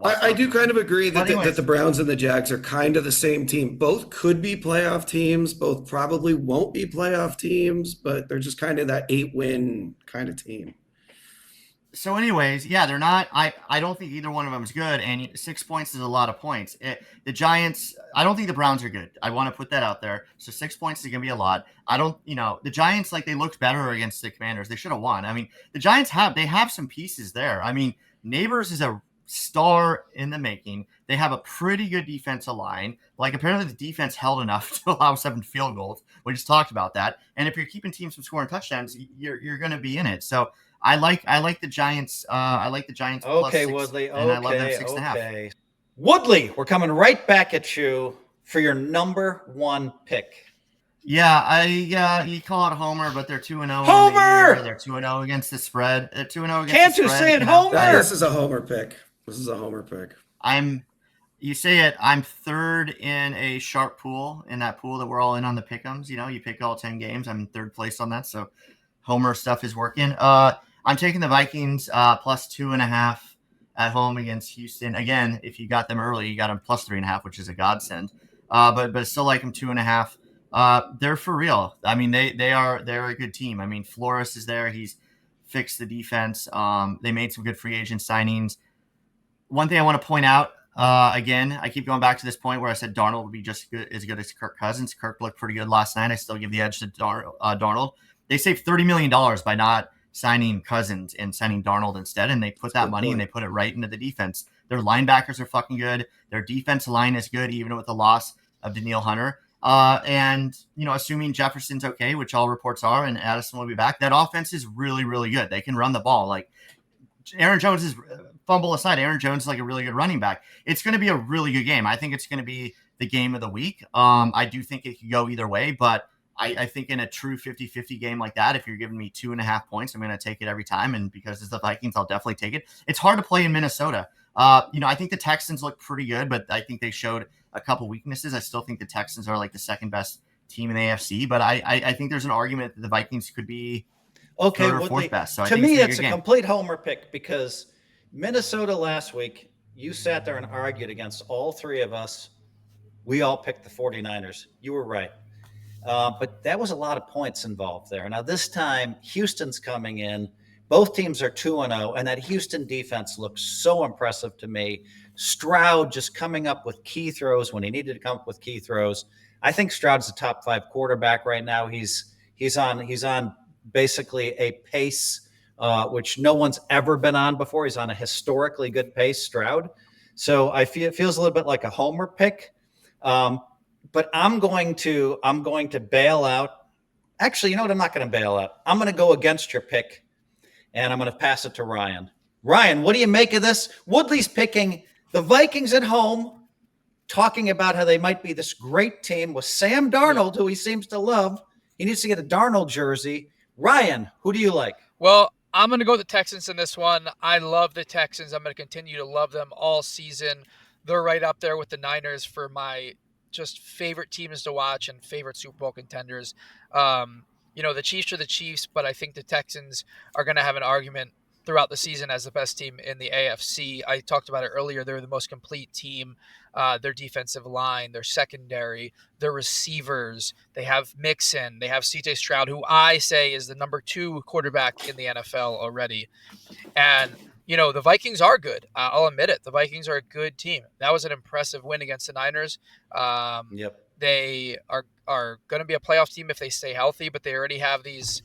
[SPEAKER 4] I do kind of agree that the Browns and the Jags are kind of the same team. Both could be playoff teams. Both probably won't be playoff teams, but they're just kind of that 8-win kind of team.
[SPEAKER 3] So anyways, they're not. I don't think either one of them is good, and 6 points is a lot of points. The Giants, I don't think the Browns are good. I want to put that out there. So 6 points is going to be a lot. I don't, the Giants, like, they looked better against the Commanders. They should have won. I mean, the Giants have some pieces there. I mean, Neighbors is a star in the making. They have a pretty good defensive line. Like, apparently the defense held enough to allow 7 field goals. We just talked about that. And if you're keeping teams from scoring touchdowns, you're going to be in it. So I like the Giants. I like the Giants.
[SPEAKER 2] Okay,
[SPEAKER 3] +6,
[SPEAKER 2] Woodley.
[SPEAKER 3] And I love them 6.5.
[SPEAKER 2] Okay. Woodley, we're coming right back at you for your number 1 pick.
[SPEAKER 3] Yeah, you call it Homer, but they're 2-0.
[SPEAKER 2] Homer!
[SPEAKER 3] They're 2-0 against the spread. They're 2-0 against
[SPEAKER 2] Can't
[SPEAKER 3] the
[SPEAKER 2] you
[SPEAKER 3] spread.
[SPEAKER 2] say it, Homer?
[SPEAKER 4] This is a Homer pick.
[SPEAKER 3] You say it. I'm 3rd in a sharp pool, in that pool that we're all in on the pick'ems. You pick all 10 games. I'm in 3rd place on that, so Homer stuff is working. I'm taking the Vikings +2.5 at home against Houston. Again, if you got them early, you got them +3.5, which is a godsend. But still like them 2.5. They're for real. I mean, they're a good team. I mean, Flores is there. He's fixed the defense. They made some good free agent signings. One thing I want to point out, again, I keep going back to this point where I said Darnold would be just as good as Kirk Cousins. Kirk looked pretty good last night. I still give the edge to Darnold. They saved $30 million by not signing Cousins and signing Darnold instead, and they put that money and they put it right into the defense. Their linebackers are fucking good. Their defensive line is good, even with the loss of Danielle Hunter. And, assuming Jefferson's okay, which all reports are, and Addison will be back, that offense is really, really good. They can run the ball. Like, Aaron Jones is, fumble aside, Aaron Jones is like a really good running back. It's going to be a really good game. I think it's going to be the game of the week. I do think it could go either way, but I think in a true 50-50 game like that, if you're giving me 2.5 points, I'm going to take it every time. And because it's the Vikings, I'll definitely take it. It's hard to play in Minnesota. I think the Texans look pretty good, but I think they showed a couple weaknesses. I still think the Texans are like the second best team in the AFC, but I think there's an argument that the Vikings could be third or fourth best. So
[SPEAKER 2] to me, it's a complete homer pick because Minnesota last week, you sat there and argued against all three of us. We all picked the 49ers. You were right. But that was a lot of points involved there. Now, this time, Houston's coming in. Both teams are 2-0, and that Houston defense looks so impressive to me. Stroud just coming up with key throws when he needed to come up with key throws. I think Stroud's the top 5 quarterback right now. He's on basically a pace which no one's ever been on before. He's on a historically good pace, Stroud. So I feel it feels a little bit like a homer pick. But I'm going to bail out. Actually, you know what? I'm not going to bail out. I'm going to go against your pick, and I'm going to pass it to Ryan. Ryan, what do you make of this? Woodley's picking the Vikings at home, talking about how they might be this great team with Sam Darnold, who he seems to love. He needs to get a Darnold jersey. Ryan, who do you like?
[SPEAKER 5] Well, I'm going to go with the Texans in this one. I love the Texans. I'm going to continue to love them all season. They're right up there with the Niners for my just favorite teams to watch and favorite Super Bowl contenders. The Chiefs are the Chiefs, but I think the Texans are going to have an argument throughout the season as the best team in the AFC. I talked about it earlier. They're the most complete team. Their defensive line, their secondary, their receivers. They have Mixon. They have CJ Stroud, who I say is the number 2 quarterback in the NFL already. And the Vikings are good. I'll admit it. The Vikings are a good team. That was an impressive win against the Niners.
[SPEAKER 2] Yep.
[SPEAKER 5] They are going to be a playoff team if they stay healthy, but they already have these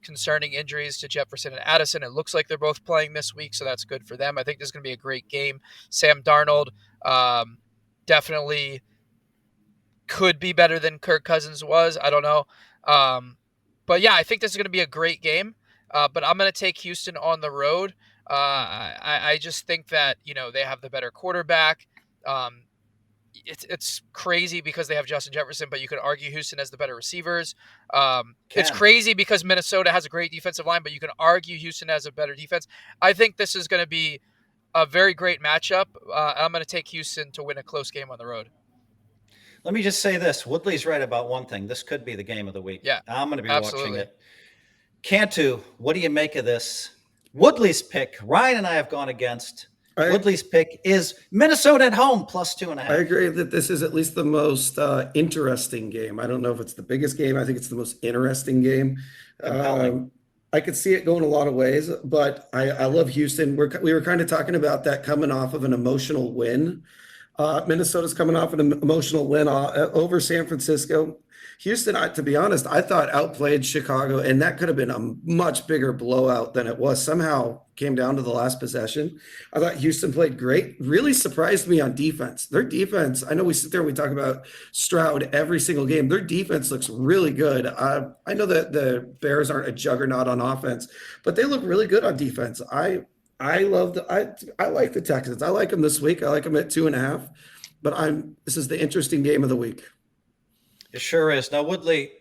[SPEAKER 5] concerning injuries to Jefferson and Addison. It looks like they're both playing this week, so that's good for them. I think this is going to be a great game. Sam Darnold definitely could be better than Kirk Cousins was. I don't know. But yeah, I think this is going to be a great game. But I'm going to take Houston on the road. I just think that, they have the better quarterback. It's crazy because they have Justin Jefferson, but you could argue Houston has the better receivers. It's crazy because Minnesota has a great defensive line, but you can argue Houston has a better defense. I think this is going to be a very great matchup. I'm going to take Houston to win a close game on the road.
[SPEAKER 2] Let me just say this. Woodley's right about one thing. This could be the game of the week.
[SPEAKER 5] Yeah,
[SPEAKER 2] I'm going to be
[SPEAKER 5] absolutely
[SPEAKER 2] watching it. Cantu, what do you make of this? Woodley's pick, Ryan and I have gone against. Woodley's pick is Minnesota at home plus 2.5.
[SPEAKER 4] I agree that this is at least the most interesting game. I don't know if it's the biggest game. I think it's the most interesting game. I could see it going a lot of ways, but I love Houston. We were kind of talking about that coming off of an emotional win. Minnesota's coming off an emotional win over San Francisco. Houston, to be honest, I thought outplayed Chicago, and that could have been a much bigger blowout than it was. Somehow came down to the last possession. I thought Houston played great. Really surprised me on defense. Their defense, I know we sit there and we talk about Stroud every single game. Their defense looks really good. I know that the Bears aren't a juggernaut on offense, but they look really good on defense. I like the Texans. I like them this week. I like them at 2.5. But this is the interesting game of the week.
[SPEAKER 2] It sure is. Now, Woodley,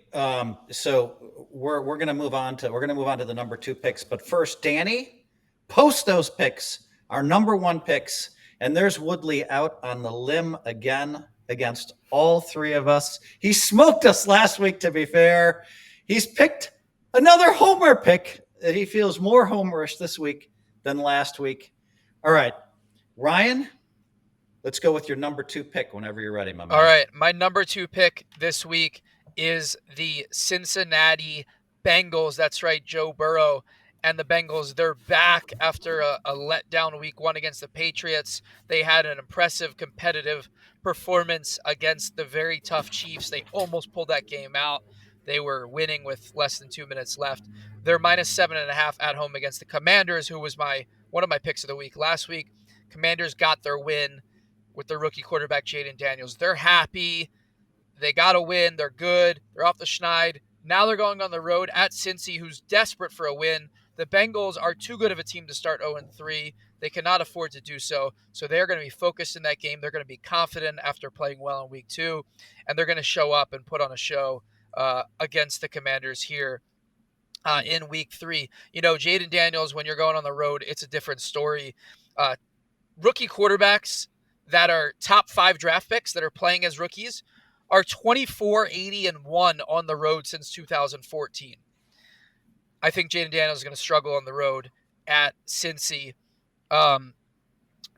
[SPEAKER 2] so we're going to move on to the number 2 picks. But first, Danny, post those picks, our number 1 picks. And there's Woodley out on the limb again against all 3 of us. He smoked us last week, to be fair. He's picked another homer pick that he feels more homerish this week than last week. All right, Ryan, let's go with your number 2 pick whenever you're ready, my man.
[SPEAKER 5] All right, my number 2 pick this week is the Cincinnati Bengals. That's right, Joe Burrow and the Bengals. They're back after a letdown week 1 against the Patriots. They had an impressive competitive performance against the very tough Chiefs. They almost pulled that game out. They were winning with less than 2 minutes left. They're minus 7.5 at home against the Commanders, who was one of my picks of the week last week. Commanders got their win with their rookie quarterback, Jaden Daniels. They're happy. They got a win. They're good. They're off the schneid. Now they're going on the road at Cincy, who's desperate for a win. The Bengals are too good of a team to start 0-3. They cannot afford to do so. So they're going to be focused in that game. They're going to be confident after playing well in week 2. And they're going to show up and put on a show against the Commanders here in week 3. Jaden Daniels, when you're going on the road, it's a different story. Rookie quarterbacks that are top 5 draft picks that are playing as rookies are 24-80-1 on the road since 2014. I think Jaden Daniels is going to struggle on the road at Cincy. The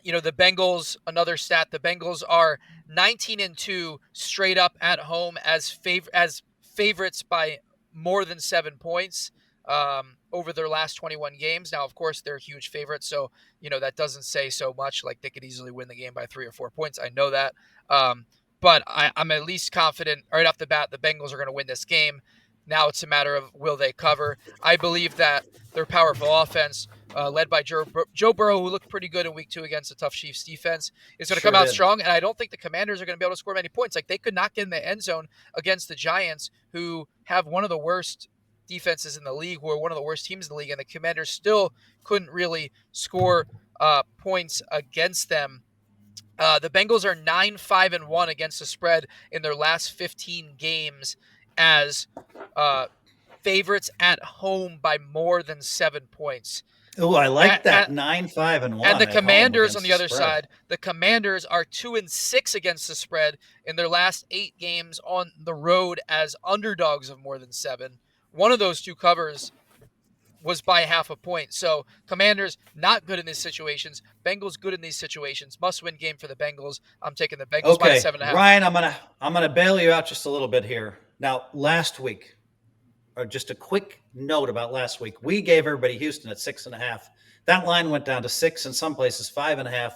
[SPEAKER 5] Bengals, another stat, the Bengals are 19-2 straight up at home as favorites by more than 7 points over their last 21 games. Now, of course, they're huge favorites, so that doesn't say so much. Like, they could easily win the game by 3 or 4 points. I know that. But I'm at least confident right off the bat the Bengals are going to win this game. Now it's a matter of will they cover. I believe that their powerful offense, led by Joe Burrow, who looked pretty good in week 2 against a tough Chiefs defense, is going to come out strong. And I don't think the Commanders are going to be able to score many points. Like, they could not get in the end zone against the Giants, who have one of the worst defenses in the league, who are one of the worst teams in the league, and the Commanders still couldn't really score points against them. The Bengals are 9-5-1 against the spread in their last 15 games as favorites at home by more than 7 points.
[SPEAKER 2] Oh, I like that. 9-5-1.
[SPEAKER 5] And the Commanders on the other side, the Commanders are 2-6 against the spread in their last 8 games on the road as underdogs of more than 7. One of those 2 covers was by half a point. So Commanders not good in these situations. Bengals good in these situations. Must-win game for the Bengals. I'm taking the Bengals by 7.5.
[SPEAKER 2] Ryan, I'm gonna bail you out just a little bit here. Now, last week, or just a quick note about last week, we gave everybody Houston at 6.5. That line went down to 6, in some places 5.5.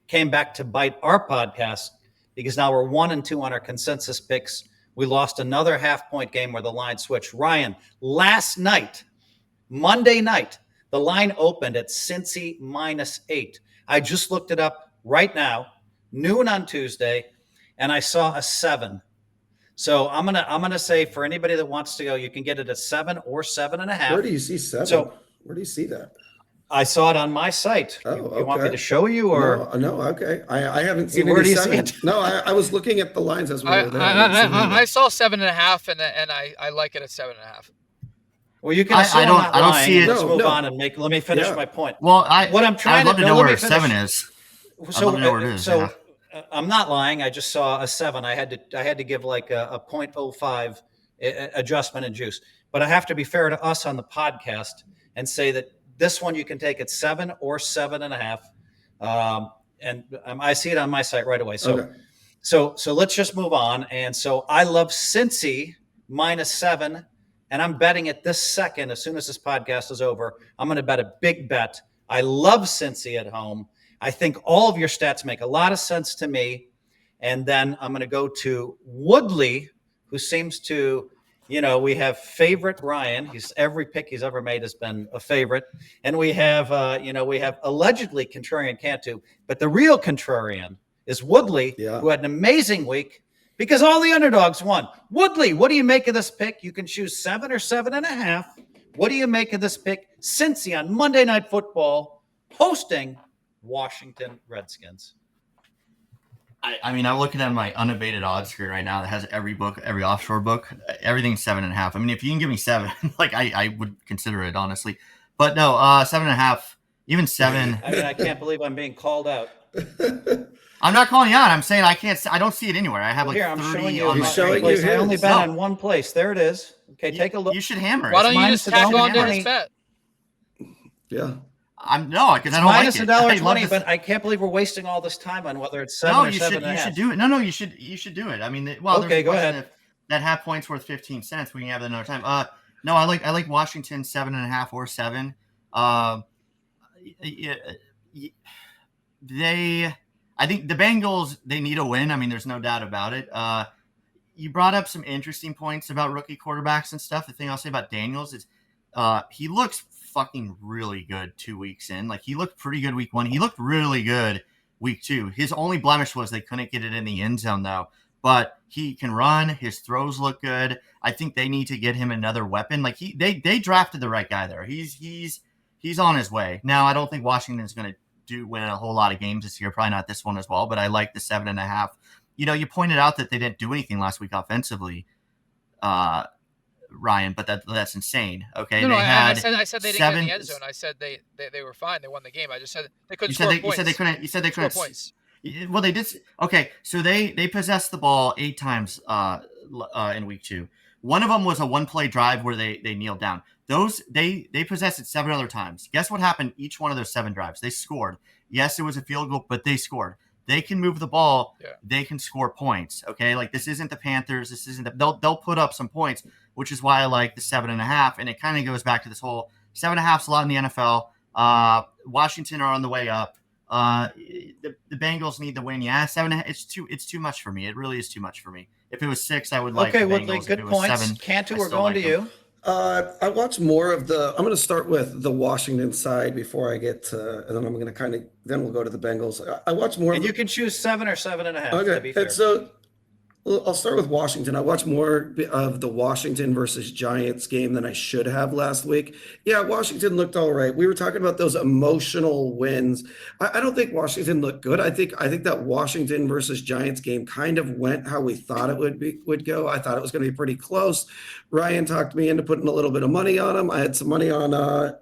[SPEAKER 2] Came back to bite our podcast because now we're 1-2 on our consensus picks. We lost another half-point game where the line switched. Ryan, last night, Monday night, the line opened at Cincy -8. I just looked it up right now, noon on Tuesday, and I saw a 7. So I'm gonna say for anybody that wants to go, you can get it at 7 or 7.5.
[SPEAKER 4] Where do you see 7?
[SPEAKER 2] So
[SPEAKER 4] where do you see that?
[SPEAKER 2] I saw it on my site.
[SPEAKER 4] Oh,
[SPEAKER 2] you want me to show you, or
[SPEAKER 4] no? Okay, I haven't seen
[SPEAKER 2] where
[SPEAKER 4] any
[SPEAKER 2] do you see
[SPEAKER 4] 7.
[SPEAKER 2] it?
[SPEAKER 4] No, I was looking at the lines as we were there.
[SPEAKER 5] I saw 7.5, and I like it at 7.5.
[SPEAKER 2] Well, you can.
[SPEAKER 3] I don't see it.
[SPEAKER 2] Let's move on and let me finish my point.
[SPEAKER 3] Well,
[SPEAKER 2] what I'm trying
[SPEAKER 3] I'd love
[SPEAKER 2] to
[SPEAKER 3] know
[SPEAKER 2] let
[SPEAKER 3] where
[SPEAKER 2] me finish.
[SPEAKER 3] 7 is.
[SPEAKER 2] So,
[SPEAKER 3] I'd love to know where it is.
[SPEAKER 2] So I'm not lying. I just saw a 7. I had to give like a 0.05 adjustment in juice. But I have to be fair to us on the podcast and say that this one you can take at 7 or 7.5. And I see it on my site right away. So, so let's just move on. And so I love Cincy -7. And I'm betting it this second, as soon as this podcast is over. I'm going to bet a big bet. I love Cincy at home. I think all of your stats make a lot of sense to me. And then I'm going to go to Woodley, who seems to, we have favorite Ryan. Every pick he's ever made has been a favorite. And we have, we have allegedly contrarian Cantu. But the real contrarian is Woodley, who had an amazing week, because all the underdogs won. Woodley, what do you make of this pick? You can choose 7 or 7.5. What do you make of this pick? Cincy on Monday Night Football, hosting Washington Redskins.
[SPEAKER 3] I mean, I'm looking at my unabated odds screen right now that has every offshore book, everything's 7.5. I mean, if you can give me 7, like I would consider it, honestly. But no, 7.5, even 7.
[SPEAKER 2] I mean, I can't believe I'm being called out.
[SPEAKER 3] I'm not calling you out. I'm saying I don't see it anywhere. I have like
[SPEAKER 2] here, I'm
[SPEAKER 3] 30
[SPEAKER 2] showing you
[SPEAKER 3] on my
[SPEAKER 2] place. I only bet on one place. There it is. Okay, take a look.
[SPEAKER 3] You should hammer it.
[SPEAKER 5] Why don't you just tack on to his bet?
[SPEAKER 4] Yeah.
[SPEAKER 3] Because I don't like it.
[SPEAKER 2] -$1.20, but I can't believe we're wasting all this time on whether it's 7 or 7.5.
[SPEAKER 3] You should do it. No, you should do it. I mean,
[SPEAKER 2] okay, go ahead.
[SPEAKER 3] That half point's worth 15 cents. We can have that another time. No, I like Washington 7.5 or 7. I think the Bengals, they need a win. I mean, there's no doubt about it. You brought up some interesting points about rookie quarterbacks and stuff. The thing I'll say about Daniels is he looks fucking really good 2 weeks in. Like, he looked pretty good week 1. He looked really good week 2. His only blemish was they couldn't get it in the end zone, though. But he can run. His throws look good. I think they need to get him another weapon. Like, they drafted the right guy there. He's on his way. Now, I don't think Washington's going to win a whole lot of games this year. Probably not this one as well. But I like the 7.5. You pointed out that they didn't do anything last week offensively, Ryan, but that's insane. Okay,
[SPEAKER 5] No, I said they didn't get in the end
[SPEAKER 3] 7
[SPEAKER 5] zone. I said they were fine. They won the game. I just said they couldn't
[SPEAKER 3] You
[SPEAKER 5] score
[SPEAKER 3] said
[SPEAKER 5] points.
[SPEAKER 3] you said they couldn't
[SPEAKER 5] score points.
[SPEAKER 3] Well, they did. Okay, so they possessed the ball 8 times in week 2. One of them was a one-play drive where they kneeled down. Those they possessed it 7 other times. Guess what happened? Each one of those 7 drives, they scored. Yes, it was a field goal, but they scored. They can move the ball. Yeah. They can score points. Okay, like, this isn't the Panthers. This isn't they'll put up some points, which is why I like the 7.5. And it kind of goes back to this whole 7.5 is a lot in the NFL. Washington are on the way up. The Bengals need the win. Yeah, 7.5. It's too much for me. It really is too much for me. If it was 6, I would like the Bengals. Okay, Woodley,
[SPEAKER 2] good points. Cantu, we're going to you.
[SPEAKER 4] I watched more of I'm going to start with the Washington side before I get to, and then I'm going to then we'll go to the Bengals. I watched more.
[SPEAKER 2] And you can choose 7 or 7.5.
[SPEAKER 4] Okay,
[SPEAKER 2] to be fair.
[SPEAKER 4] And so I'll start with Washington. I watched more of the Washington versus Giants game than I should have last week. Yeah, Washington looked all right. We were talking about those emotional wins. I don't think Washington looked good. I think that Washington versus Giants game kind of went how we thought it would go. I thought it was going to be pretty close. Ryan talked me into putting a little bit of money on them. I had some money on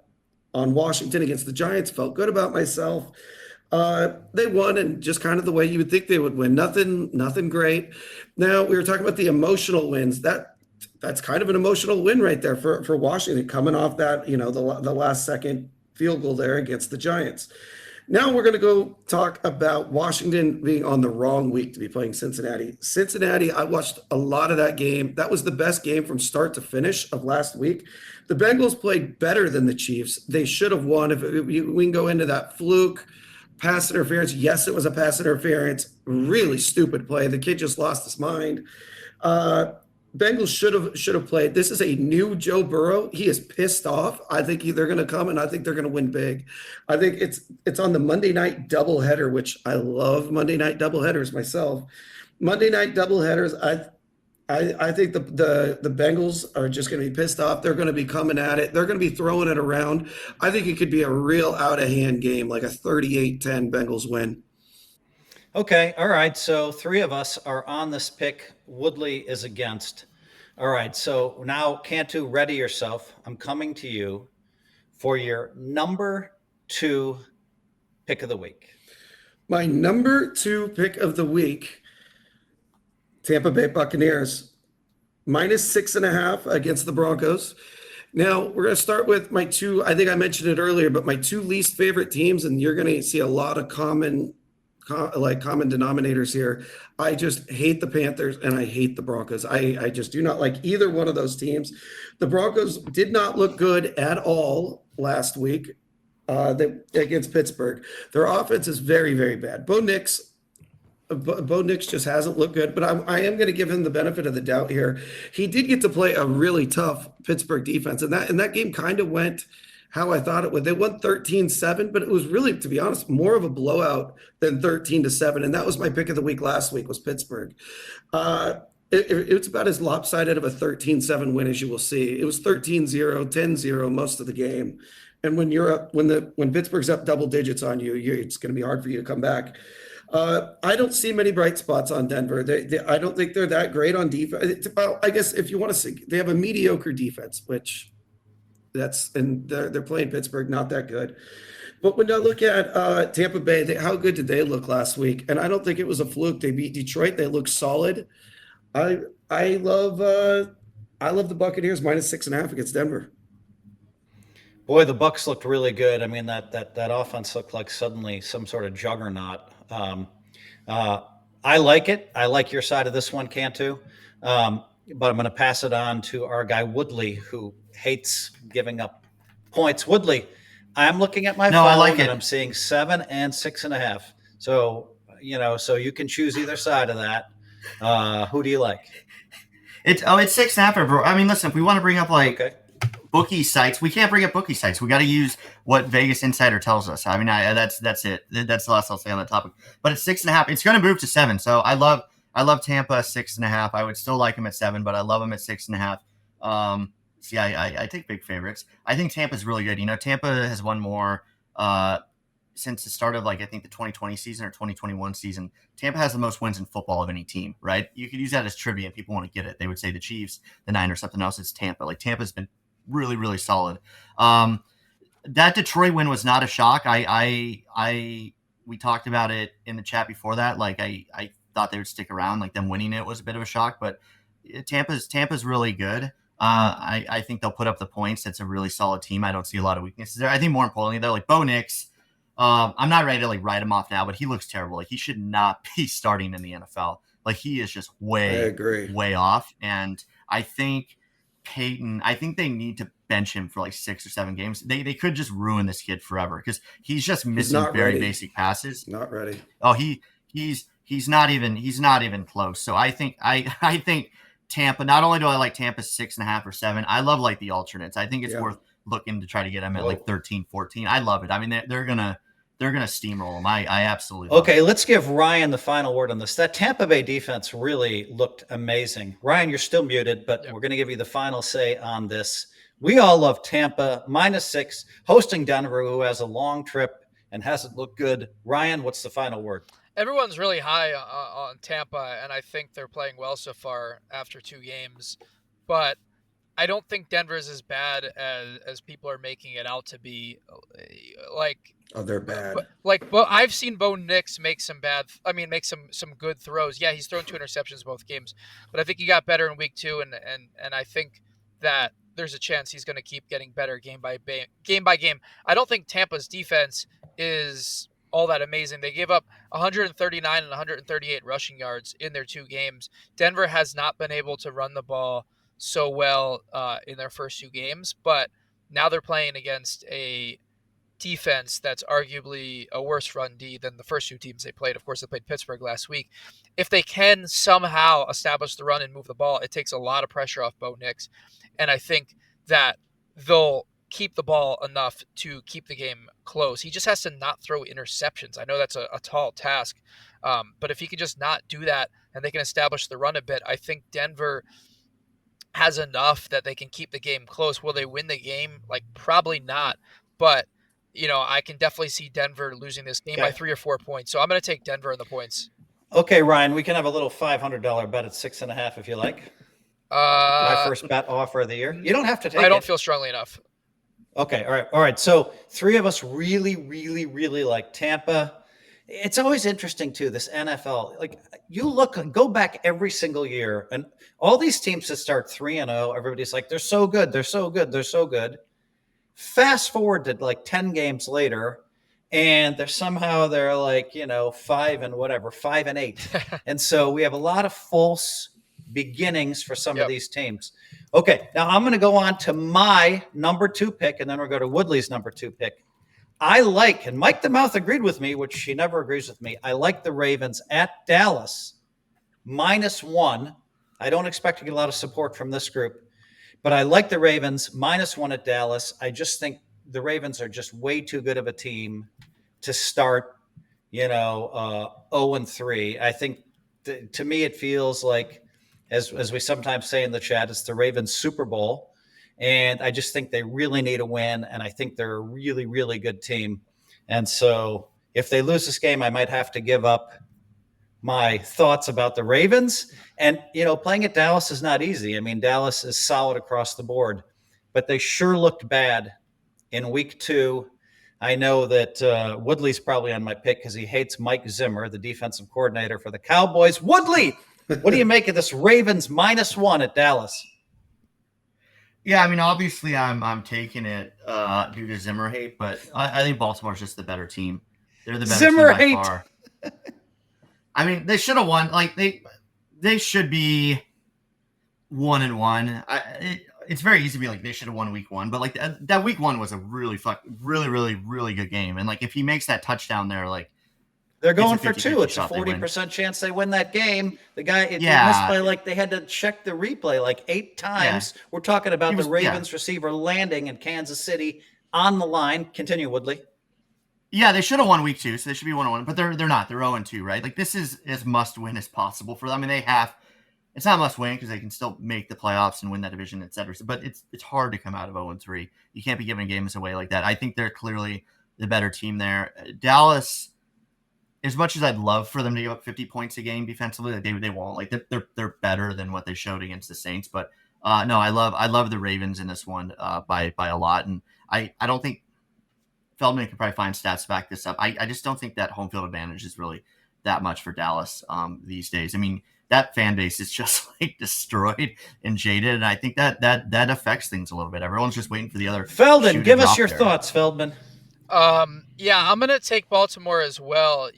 [SPEAKER 4] Washington against the Giants. Felt good about myself. They won, and just kind of the way you would think they would win. Nothing great. Now, we were talking about the emotional wins. That's kind of an emotional win right there for Washington, coming off that, the last second field goal there against the Giants. Now we're going to go talk about Washington being on the wrong week to be playing Cincinnati. Cincinnati, I watched a lot of that game. That was the best game from start to finish of last week. The Bengals played better than the Chiefs. They should have won. If we can go into that fluke pass interference. Yes, it was a pass interference. Really stupid play. The kid just lost his mind. Bengals should have played. This is a new Joe Burrow. He is pissed off. I think they're going to come, and I think they're going to win big. I think it's on the Monday night doubleheader, which I love Monday night doubleheaders myself. Monday night doubleheaders, I think the Bengals are just going to be pissed off. They're going to be coming at it. They're going to be throwing it around. I think it could be a real out-of-hand game, like a 38-10 Bengals win.
[SPEAKER 2] Okay, all right. So 3 of us are on this pick. Woodley is against. All right, so now, Cantu, ready yourself. I'm coming to you for your number 2 pick of the week.
[SPEAKER 4] My number 2 pick of the week, Tampa Bay Buccaneers, -6.5 against the Broncos. Now, we're going to start with my 2, I think I mentioned it earlier, but my 2 least favorite teams, and you're going to see a lot of common denominators here. I just hate the Panthers and I hate the Broncos. I just do not like either one of those teams. The Broncos did not look good at all last week against Pittsburgh. Their offense is very, very bad. Bo Nix just hasn't looked good, but I am going to give him the benefit of the doubt here. He did get to play a really tough Pittsburgh defense, and that game kind of went how I thought it would. They won 13-7, but it was really, to be honest, more of a blowout than 13-7. And that was my pick of the week last week, was Pittsburgh. It's about as lopsided of a 13-7 win as you will see. It was 13-0, 10-0 most of the game. And when Pittsburgh's up double digits on you, it's going to be hard for you to come back. I don't see many bright spots on Denver. I don't think they're that great on defense. I guess if you want to see, they have a mediocre defense, which they're playing Pittsburgh, not that good. But when I look at Tampa Bay, how good did they look last week? And I don't think it was a fluke. They beat Detroit. They look solid. I love the Buccaneers -6.5 against Denver.
[SPEAKER 2] Boy, the Bucs looked really good. I mean, that offense looked like suddenly some sort of juggernaut. I like it. I like your side of this one, Cantu. But I'm going to pass it on to our guy Woodley, who hates giving up points. Woodley, I'm looking at my phone,
[SPEAKER 3] I like it.
[SPEAKER 2] And I'm seeing 7 and 6.5. So you can choose either side of that. Who do you like?
[SPEAKER 3] It's 6.5, bro. I mean, listen, if we want to bring up bookie sites. We can't bring up bookie sites. We got to use what Vegas Insider tells us. I mean, that's it. That's the last I'll say on that topic. But it's 6.5. It's going to move to 7. So I love Tampa 6.5. I would still like them at 7, but I love them at 6.5. See, I take big favorites. I think Tampa's really good. Tampa has won more since the start of I think the 2020 season or 2021 season. Tampa has the most wins in football of any team, right? You could use that as trivia and people want to get it. They would say the Chiefs, the Niners, something else. It's Tampa. Tampa's been really, really solid. That Detroit win was not a shock. We talked about it in the chat before that. I thought they would stick around. Them winning it was a bit of a shock, but Tampa's really good. I think they'll put up the points. It's a really solid team. I don't see a lot of weaknesses there. I think more importantly though, Bo Nix, I'm not ready to write him off now, but he looks terrible. He should not be starting in the NFL. He is just way off. And I think Peyton, they need to bench him for 6 or 7 games. They could just ruin this kid forever because he's just missing very basic passes.
[SPEAKER 4] Not ready.
[SPEAKER 3] Oh, he's not even close. So I think Tampa, not only do I like Tampa 6.5 or 7, I love the alternates. I think it's worth looking to try to get them at 13, 14. I love it. I mean, they're gonna steamroll them. I absolutely love
[SPEAKER 2] Okay,
[SPEAKER 3] it.
[SPEAKER 2] let's give Ryan the final word on this. That Tampa Bay defense really looked amazing. Ryan, you're still muted, but we're going to give you the final say on this. We all love Tampa, -6, hosting Denver, who has a long trip and hasn't looked good. Ryan, what's the final word?
[SPEAKER 5] Everyone's really high on Tampa, and I think they're playing well so far after 2 games. But I don't think Denver's as bad as people are making it out to be.
[SPEAKER 4] Oh, they're bad.
[SPEAKER 5] But I've seen Bo Nix make some good throws. Yeah, he's thrown 2 interceptions both games, but I think he got better in week 2, and I think that there's a chance he's going to keep getting better game by game. I don't think Tampa's defense is all that amazing. They gave up 139 and 138 rushing yards in their 2 games. Denver has not been able to run the ball so well in their first 2 games, but now they're playing against a defense that's arguably a worse run D than the first 2 teams they played. Of course, they played Pittsburgh last week. If they can somehow establish the run and move the ball, it takes a lot of pressure off Bo Nix, and I think that they'll keep the ball enough to keep the game close. He just has to not throw interceptions. I know that's a tall task, but if he can just not do that and they can establish the run a bit, I think Denver has enough that they can keep the game close. Will they win the game? Probably not, but I can definitely see Denver losing this game by 3 or 4 points. So I'm going to take Denver in the points.
[SPEAKER 2] Okay, Ryan, we can have a little $500 bet at 6.5 if you like. My first bet offer of the year. You don't have to take it.
[SPEAKER 5] I don't feel strongly enough.
[SPEAKER 2] Okay, all right. So 3 of us really, really, really like Tampa. It's always interesting too, this NFL. You go back every single year, and all these teams that start 3-0, everybody's like, they're so good, they're so good, they're so good. Fast forward to 10 games later, and they're 5 and whatever, 5 and 8. And so we have a lot of false beginnings for some of these teams. Okay, now I'm going to go on to my number 2 pick, and then we'll go to Woodley's number 2 pick. I like, and Mike the Mouth agreed with me, which she never agrees with me. I like the Ravens at Dallas, -1. I don't expect to get a lot of support from this group, but I like the Ravens, -1 at Dallas. I just think the Ravens are just way too good of a team to start, 0-3. I think, to me, it feels like, as we sometimes say in the chat, it's the Ravens Super Bowl. And I just think they really need a win. And I think they're a really, really good team. And so if they lose this game, I might have to give up my thoughts about the Ravens. And, playing at Dallas is not easy. I mean, Dallas is solid across the board, but they sure looked bad in week 2. I know that Woodley's probably on my pick because he hates Mike Zimmer, the defensive coordinator for the Cowboys. Woodley, what do you make of this Ravens -1 at Dallas?
[SPEAKER 3] Yeah, I mean, obviously, I'm taking it due to Zimmer hate, but I think Baltimore's just the better team. They're the better
[SPEAKER 2] Zimmer
[SPEAKER 3] team by
[SPEAKER 2] hate.
[SPEAKER 3] far. I mean, they should have won. They should be 1-1. It's very easy to be they should have won week 1, but that week 1 was a really, really, really good game. And if he makes that touchdown there,
[SPEAKER 2] They're going
[SPEAKER 3] it's a
[SPEAKER 2] for
[SPEAKER 3] 50-50
[SPEAKER 2] two. It's a
[SPEAKER 3] shot they win.
[SPEAKER 2] 40% chance they win that game. The guy they
[SPEAKER 3] Yeah.
[SPEAKER 2] missed by they had to check the replay 8 times.
[SPEAKER 3] Yeah.
[SPEAKER 2] We're talking about
[SPEAKER 3] He was-
[SPEAKER 2] the Ravens receiver landing in Kansas City on the line. Continue, Woodley.
[SPEAKER 3] Yeah, they should have won week 2, so they should be 1-1, but they're not. They're 0-2, right? This is as must win as possible for them. I mean, it's not must win because they can still make the playoffs and win that division, et cetera. But it's hard to come out of 0-3. You can't be giving games away like that. I think they're clearly the better team there. Dallas, as much as I'd love for them to give up 50 points a game defensively, they won't. They're better than what they showed against the Saints. But no, I love the Ravens in this one by a lot, and I don't think Feldman can probably find stats to back this up. I just don't think that home field advantage is really that much for Dallas these days. I mean, that fan base is just destroyed and jaded, and I think that affects things a little bit. Everyone's just waiting for the other.
[SPEAKER 2] Feldman, give us your thoughts, Feldman.
[SPEAKER 5] Yeah, I'm gonna take Baltimore as well.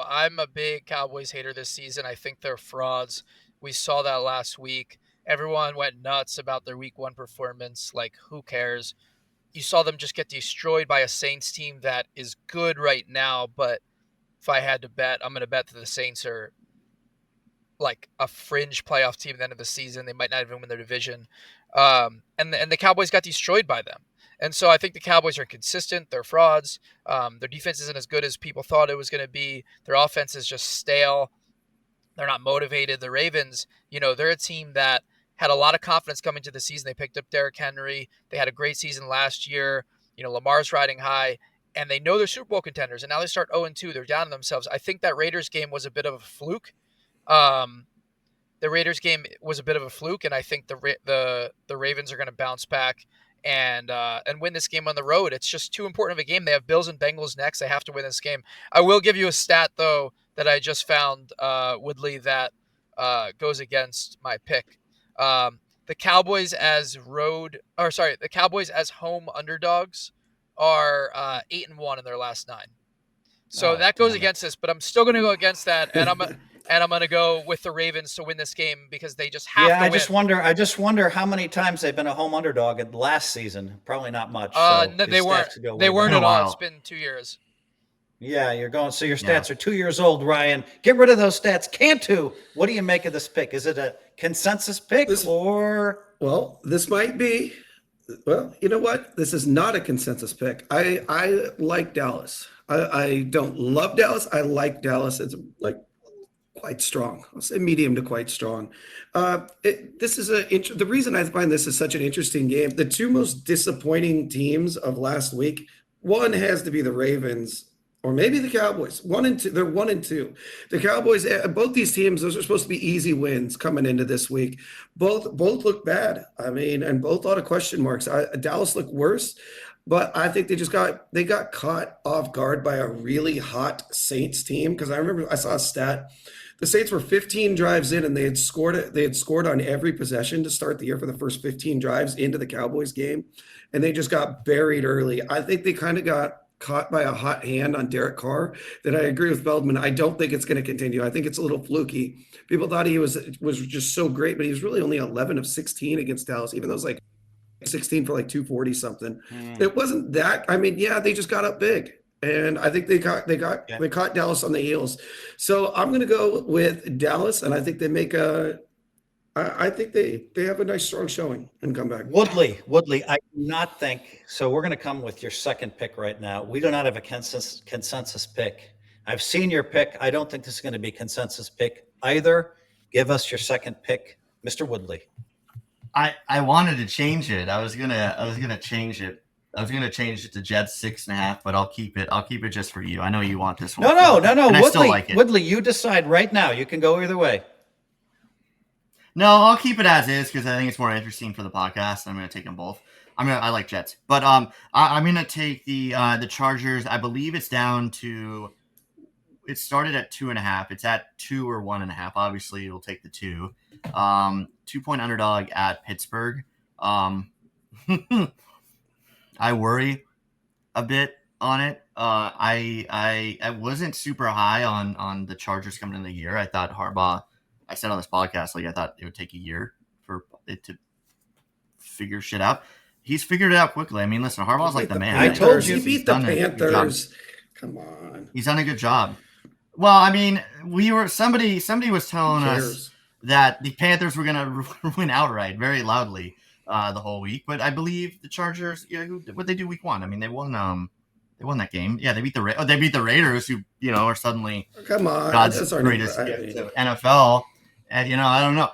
[SPEAKER 5] I'm a big Cowboys hater this season. I think they're frauds. We saw that last week. Everyone went nuts about their week 1 performance. Who cares? You saw them just get destroyed by a Saints team that is good right now. But if I had to bet, I'm going to bet that the Saints are a fringe playoff team at the end of the season. They might not even win their division. And the Cowboys got destroyed by them. And so I think the Cowboys are inconsistent. They're frauds. Their defense isn't as good as people thought it was going to be. Their offense is just stale. They're not motivated. The Ravens, they're a team that had a lot of confidence coming to the season. They picked up Derrick Henry. They had a great season last year. Lamar's riding high, and they know they're Super Bowl contenders. And now they start 0-2. They're down on themselves. I think that Raiders game was a bit of a fluke. The Raiders game was a bit of a fluke, and I think the Ravens are going to bounce back and win this game on the road. It's just too important of a game. They have Bills and Bengals next. They have to win this game. I will give you a stat though that I just found, Woodley, that goes against my pick. The Cowboys as home underdogs are 8-1 in their last 9. So that goes against this, but I'm still going to go against that, and I'm going to go with the Ravens to win this game because they just have to win.
[SPEAKER 2] I just wonder how many times they've been a home underdog in last season. Probably not much.
[SPEAKER 5] They weren't at all. It's been 2 years.
[SPEAKER 2] Yeah, you're going. So your stats are 2 years old, Ryan. Get rid of those stats. Cantu, what do you make of this pick? Is it a consensus pick or?
[SPEAKER 4] Well, this might be. Well, you know what? This is not a consensus pick. I like Dallas. I don't love Dallas. I like Dallas. It's quite strong. I'll say medium to quite strong. The reason I find this is such an interesting game. The two most disappointing teams of last week. One has to be the Ravens. Or maybe the Cowboys. 1 and 2. They're 1 and 2. The Cowboys, both these teams, those are supposed to be easy wins coming into this week. Both look bad. I mean, and both a lot of question marks. Dallas looked worse, but I think they got caught off guard by a really hot Saints team. Because I remember I saw a stat. The Saints were 15 drives in, and they had scored on every possession to start the year for the first 15 drives into the Cowboys game, and they just got buried early. I think they kind of got caught by a hot hand on Derek Carr that I agree with Feldman. I don't think it's going to continue. I think it's a little fluky. People thought he was just so great, but he was really only 11 of 16 against Dallas, even though it was 16 for 240 something. It wasn't that. I mean, yeah, they just got up big, and I think they caught Dallas on the heels. So I'm going to go with Dallas, and I think they make I think they have a nice strong showing and come back.
[SPEAKER 2] Woodley, I do not think so. We're going to come with your second pick right now. We do not have a consensus pick. I've seen your pick. I don't think this is going to be a consensus pick either. Give us your second pick, Mr. Woodley.
[SPEAKER 3] I wanted to change it. I was gonna change it. I was gonna change it to Jets 6.5, but I'll keep it. I'll keep it just for you. I know you want this one.
[SPEAKER 2] No.
[SPEAKER 3] And
[SPEAKER 2] Woodley,
[SPEAKER 3] I still like it.
[SPEAKER 2] Woodley, you decide right now. You can go either way.
[SPEAKER 3] No, I'll keep it as is because I think it's more interesting for the podcast. I'm going to take them both. I like Jets, but I'm going to take the Chargers. I believe it's down to. It started at 2.5. It's at 2 or 1.5. Obviously, you'll take the 2. 2-point underdog at Pittsburgh. I worry a bit on it. I wasn't super high on the Chargers coming into the year. I thought Harbaugh. I said on this podcast, I thought it would take a year for it to figure shit out. He's figured it out quickly. I mean, listen, Harbaugh's like the man.
[SPEAKER 4] I told you he beat the Panthers. Come on.
[SPEAKER 3] He's done a good job. Well, I mean, somebody was telling us that the Panthers were going to win outright very loudly the whole week, but I believe the Chargers. What they do week 1? I mean, they won that game. Yeah, they beat the Raiders, who are suddenly God's greatest gift to NFL. And I don't know.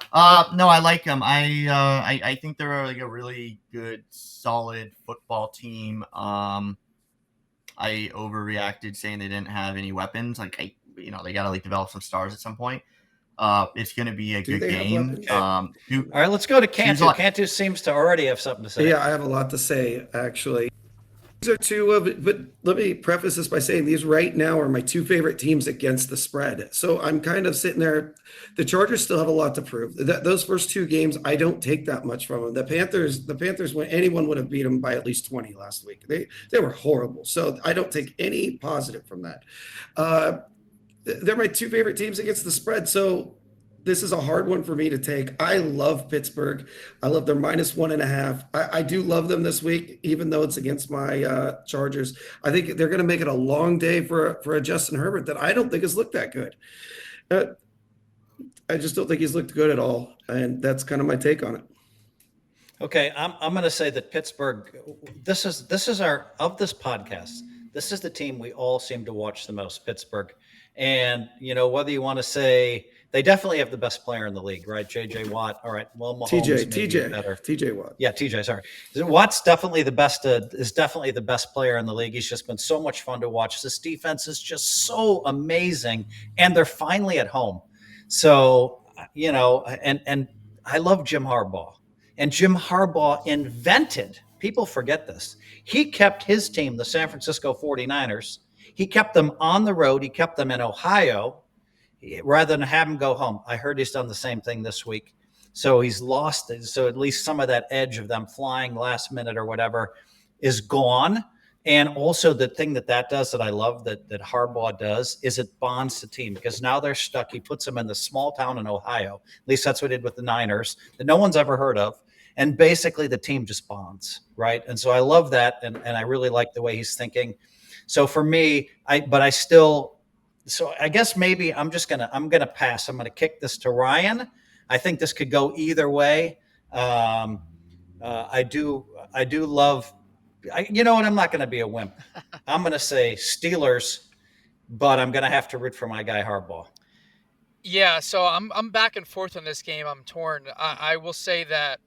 [SPEAKER 3] No, I like them. I think they're like a really good, solid football team. I overreacted saying they didn't have any weapons. Like they got to develop some stars at some point. It's going to be a good game.
[SPEAKER 2] All right, let's go to Cantu. Cantu seems to already have something to say.
[SPEAKER 4] Yeah, I have a lot to say, actually. These are two of, but let me preface this by saying these right now are my two favorite teams against the spread. So I'm kind of sitting there. The Chargers still have a lot to prove. Those first 2 games, I don't take that much from them. The Panthers, when anyone would have beat them by at least 20 last week, they were horrible. So I don't take any positive from that. They're my two favorite teams against the spread. So this is a hard one for me to take. I love Pittsburgh. I love their -1.5. I do love them this week, even though it's against my Chargers. I think they're going to make it a long day for a Justin Herbert that I don't think has looked that good. I just don't think he's looked good at all, and that's kind of my take on it.
[SPEAKER 2] Okay, I'm going to say that Pittsburgh. This is our of this podcast. This is the team we all seem to watch the most, Pittsburgh, and whether you want to say. They definitely have the best player in the league, right? J.J. Watt. All right. Well, Mahomes
[SPEAKER 4] TJ Watt.
[SPEAKER 2] Yeah, TJ. Sorry, Watt's definitely the best. Is definitely the best player in the league. He's just been so much fun to watch. This defense is just so amazing, and they're finally at home. So and I love Jim Harbaugh, and Jim Harbaugh invented. People forget this. He kept his team, the San Francisco 49ers. He kept them on the road. He kept them in Ohio. Rather than have him go home. I heard he's done the same thing this week. So he's lost it. So at least some of that edge of them flying last minute or whatever is gone. And also the thing that does that I love that Harbaugh does is it bonds the team because now they're stuck. He puts them in the small town in Ohio. At least that's what he did with the Niners that no one's ever heard of. And basically the team just bonds, right? And so I love that. And I really like the way he's thinking. So for me, So I guess maybe I'm gonna pass. I'm gonna kick this to Ryan. I think this could go either way. I do love. You know what? I'm not gonna be a wimp. I'm gonna say Steelers, but I'm gonna have to root for my guy Harbaugh.
[SPEAKER 5] Yeah, so I'm back and forth on this game. I'm torn. I will say that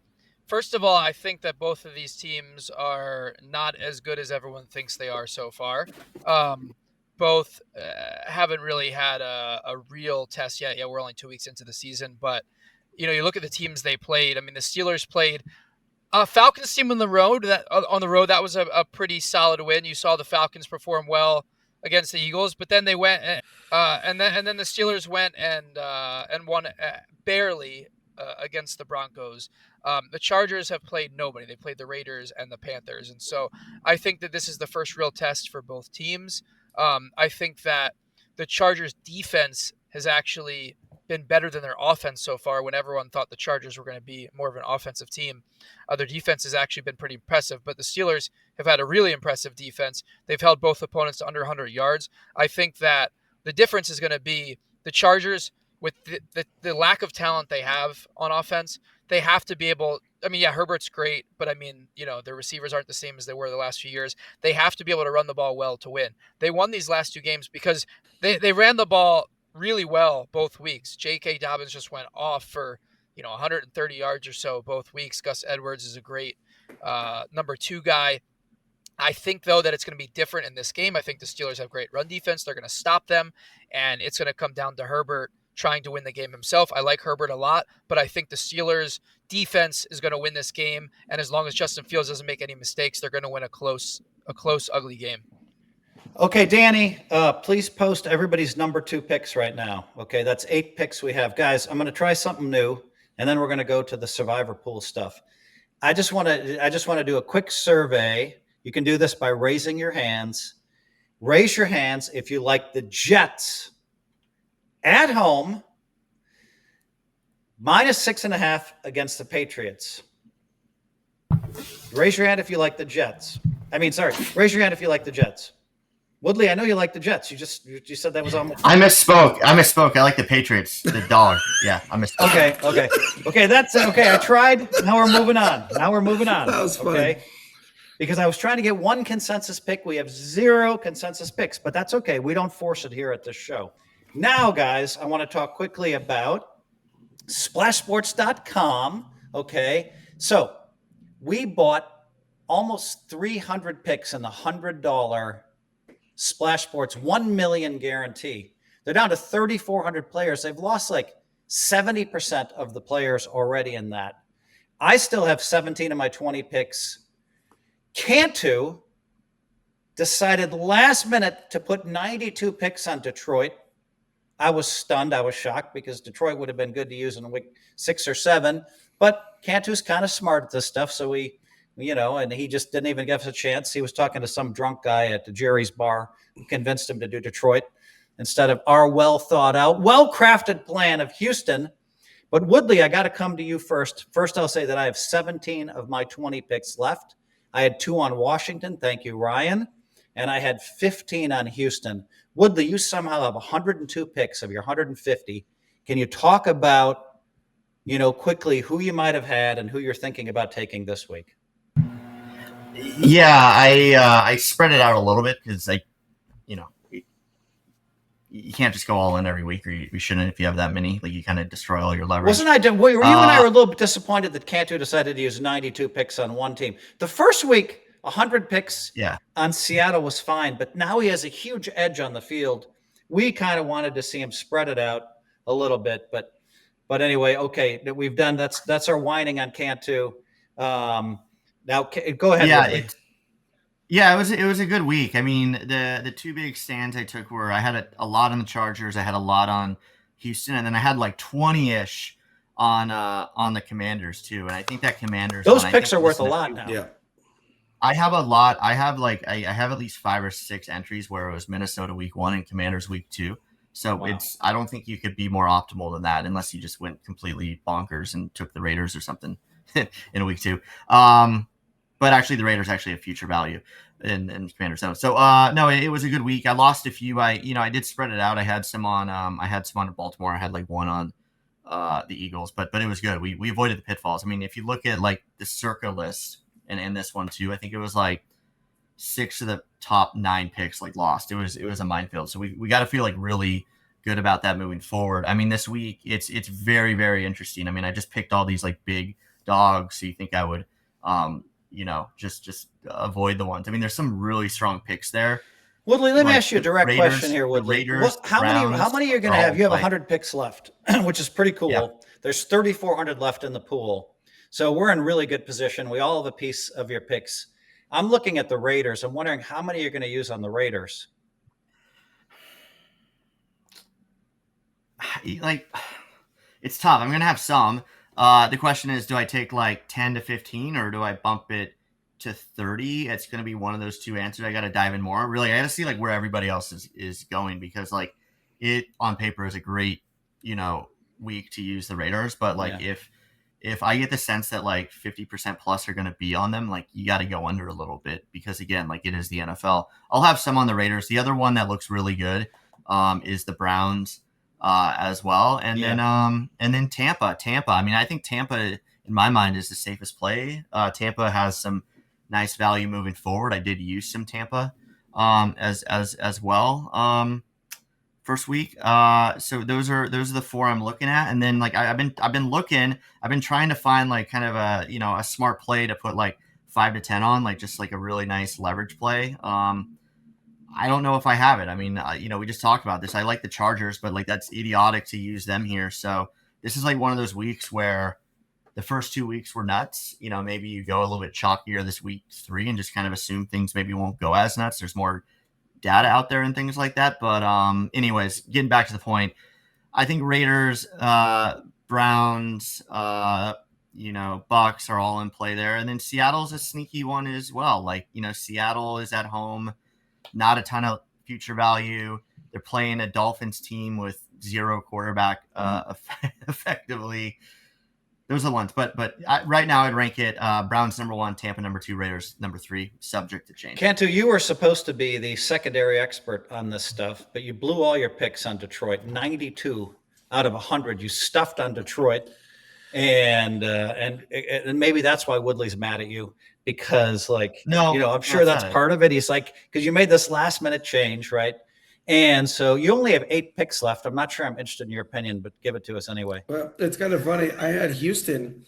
[SPEAKER 5] first of all, I think that both of these teams are not as good as everyone thinks they are so far. Both haven't really had a real test yet. Yeah, we're only 2 weeks into the season, but you look at the teams they played. I mean, the Steelers played a Falcons team on the road. That was a pretty solid win. You saw the Falcons perform well against the Eagles, but then they went and then the Steelers went and won barely against the Broncos. The Chargers have played nobody. They played the Raiders and the Panthers, and so I think that this is the first real test for both teams. I think that the Chargers defense has actually been better than their offense so far when everyone thought the Chargers were going to be more of an offensive team. Their defense has actually been pretty impressive, but the Steelers have had a really impressive defense. They've held both opponents to under 100 yards. I think that the difference is going to be the Chargers with the lack of talent they have on offense. They have to be able – I mean, yeah, Herbert's great, but I mean, their receivers aren't the same as they were the last few years. They have to be able to run the ball well to win. They won these last 2 games because they ran the ball really well both weeks. J.K. Dobbins just went off for, 130 yards or so both weeks. Gus Edwards is a great number 2 guy. I think, though, that it's going to be different in this game. I think the Steelers have great run defense. They're going to stop them, and it's going to come down to Herbert trying to win the game himself. I like Herbert a lot, but I think the Steelers defense is going to win this game. And as long as Justin Fields doesn't make any mistakes, they're going to win a close, ugly game.
[SPEAKER 2] Okay, Danny, please post everybody's number 2 picks right now. Okay, that's 8 picks we have. Guys, I'm going to try something new, and then we're going to go to the survivor pool stuff. I just want to do a quick survey. You can do this by raising your hands. Raise your hands if you like the Jets at home, -6.5 against the Patriots. Raise your hand if you like the Jets. Raise your hand if you like the Jets. Woodley, I know you like the Jets. You said that was almost.
[SPEAKER 3] I misspoke. I like the Patriots. The dollar. Yeah, I misspoke.
[SPEAKER 2] Okay. That's okay. I tried. Now we're moving on.
[SPEAKER 4] That was funny.
[SPEAKER 2] Okay. Because I was trying to get one consensus pick. We have 0 consensus picks, but that's okay. We don't force it here at this show. Now, guys, I want to talk quickly about splashsports.com. Okay. So we bought almost 300 picks in the $100 Splash Sports 1 million guarantee. They're down to 3,400 players. They've lost like 70% of the players already in that. I still have 17 of my 20 picks. Cantu decided last minute to put 92 picks on Detroit. I was stunned. I was shocked because Detroit would have been good to use in week 6 or 7. But Cantu's kind of smart at this stuff, so and he just didn't even give us a chance. He was talking to some drunk guy at the Jerry's bar who convinced him to do Detroit instead of our well-thought-out, well-crafted plan of Houston. But Woodley, I got to come to you first. First, I'll say that I have 17 of my 20 picks left. I had 2 on Washington. Thank you, Ryan. And I had 15 on Houston. Woodley, you somehow have 102 picks of your 150. Can you talk about, quickly who you might have had and who you're thinking about taking this week?
[SPEAKER 3] Yeah, I spread it out a little bit because you can't just go all in every week, or you shouldn't if you have that many. Like, you kind of destroy all your leverage.
[SPEAKER 2] You and I were a little bit disappointed that Cantu decided to use 92 picks on one team. The first week, 100 picks on Seattle was fine, but now he has a huge edge on the field. We kind of wanted to see him spread it out a little bit, but anyway, okay, we've done that's our whining on Cantu. Now, go ahead.
[SPEAKER 3] Yeah, it was a good week. I mean, the 2 big stands I took were I had a lot on the Chargers, I had a lot on Houston, and then I had like 20-ish on the Commanders too. And I think that Commanders
[SPEAKER 2] picks are worth a lot now.
[SPEAKER 4] Yeah,
[SPEAKER 3] I have a lot. I have at least 5 or 6 entries where it was Minnesota week 1 and Commanders week 2. So wow. I don't think you could be more optimal than that unless you just went completely bonkers and took the Raiders or something in a week 2. But actually, the Raiders actually have future value in Commanders. So no, it was a good week. I lost a few. I did spread it out. I had some on Baltimore. I had like 1 on the Eagles, but it was good. We avoided the pitfalls. I mean, if you look at like the Circa list and this one too, I think it was like 6 of the top 9 picks like lost. It was a minefield. So we got to feel like really good about that moving forward. I mean, this week it's very, very interesting. I mean, I just picked all these like big dogs. So you think I would just avoid the ones. I mean, there's some really strong picks there.
[SPEAKER 2] Woodley, let me ask you a direct question here, Woodley.
[SPEAKER 3] Raiders,
[SPEAKER 2] how many are you going to have? You have 100 picks left, which is pretty cool. Yeah. There's 3,400 left in the pool. So we're in really good position. We all have a piece of your picks. I'm looking at the Raiders. I'm wondering how many you're going to use on the Raiders.
[SPEAKER 3] Like, it's tough. I'm going to have some. The question is, do I take like 10 to 15 or do I bump it to 30? It's going to be one of those 2 answers. I got to dive in more. Really, I got to see like where everybody else is going, because like it on paper is a great, week to use the Raiders. But like if I get the sense that like 50% plus are going to be on them, like you got to go under a little bit, because again, like it is the NFL. I'll have some on the Raiders. The other one that looks really good is the Browns as well. And then Tampa. I mean, I think Tampa in my mind is the safest play. Tampa has some nice value moving forward. I did use some Tampa as well first week. So those are the 4 I'm looking at. And then like I've been trying to find like kind of a smart play to put like 5 to 10 on, like just like a really nice leverage play. I don't know if I have it. I mean, we just talked about this. I like the Chargers, but like that's idiotic to use them here. So this is like one of those weeks where the first 2 weeks were nuts. Maybe you go a little bit chalkier this week 3 and just kind of assume things maybe won't go as nuts. There's more data out there and things like that. But anyways, getting back to the point, I think Raiders, Browns, Bucks are all in play there. And then Seattle's a sneaky one as well. Like, Seattle is at home, not a ton of future value. They're playing a Dolphins team with 0 quarterback effectively. Those are the ones. But right now I'd rank it Browns number 1, Tampa number 2, Raiders number 3, subject to change.
[SPEAKER 2] Cantu, you were supposed to be the secondary expert on this stuff, but you blew all your picks on Detroit. 92 out of 100 you stuffed on Detroit. And maybe that's why Woodley's mad at you, because I'm sure that's part of it. He's like, because you made this last minute change, right? And so you only have 8 picks left. I'm not sure I'm interested in your opinion, but give it to us anyway.
[SPEAKER 4] Well, it's kind of funny. I had Houston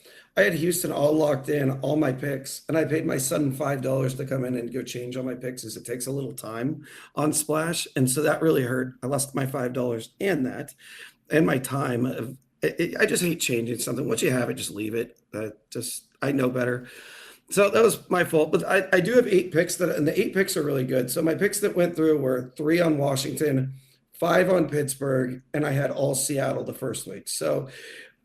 [SPEAKER 4] all locked in, all my picks, and I paid my son $5 to come in and go change all my picks, as it takes a little time on Splash. And so that really hurt. I lost my $5 and that, and my time. I just hate changing something. Once you have it, just leave it. I know better. So that was my fault. But I do have 8 picks, and the 8 picks are really good. So my picks that went through were 3 on Washington, 5 on Pittsburgh, and I had all Seattle the first week. So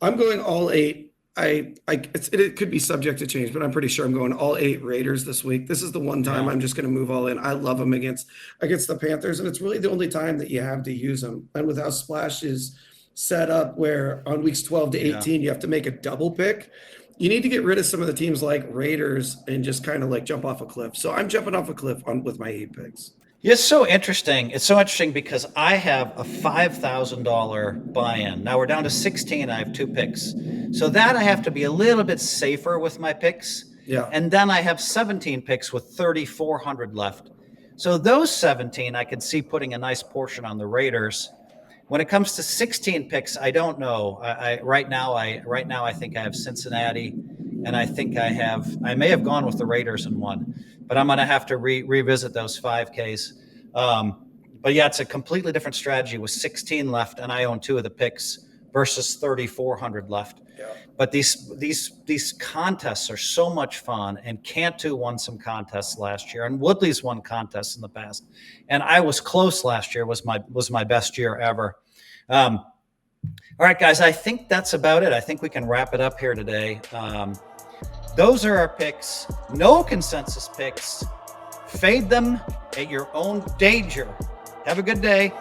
[SPEAKER 4] I'm going all 8. It could be subject to change, but I'm pretty sure I'm going all 8 Raiders this week. This is the one time I'm just going to move all in. I love them against the Panthers, and it's really the only time that you have to use them. And with how Splash is set up, where on weeks 12 to 18 you have to make a double pick, you need to get rid of some of the teams like Raiders and just kind of like jump off a cliff. So I'm jumping off a cliff with my 8 picks.
[SPEAKER 2] It's so interesting. It's so interesting because I have a $5,000 buy-in. Now we're down to 16. I have 2 picks. So that I have to be a little bit safer with my picks.
[SPEAKER 4] Yeah.
[SPEAKER 2] And then I have 17 picks with 3,400 left. So those 17, I could see putting a nice portion on the Raiders. When it comes to 16 picks, I don't know. Right now I think I have Cincinnati, and I think I may have gone with the Raiders in one, but I'm going to have to revisit those 5Ks. But yeah, it's a completely different strategy with 16 left, and I own 2 of the picks versus 3,400 left.
[SPEAKER 4] Yeah.
[SPEAKER 2] But these contests are so much fun, and Cantu won some contests last year, and Woodley's won contests in the past, and I was close last year. Was my best year ever. All right, guys, I think that's about it. I think we can wrap it up here today. Those are our picks. No consensus picks. Fade them at your own danger. Have a good day.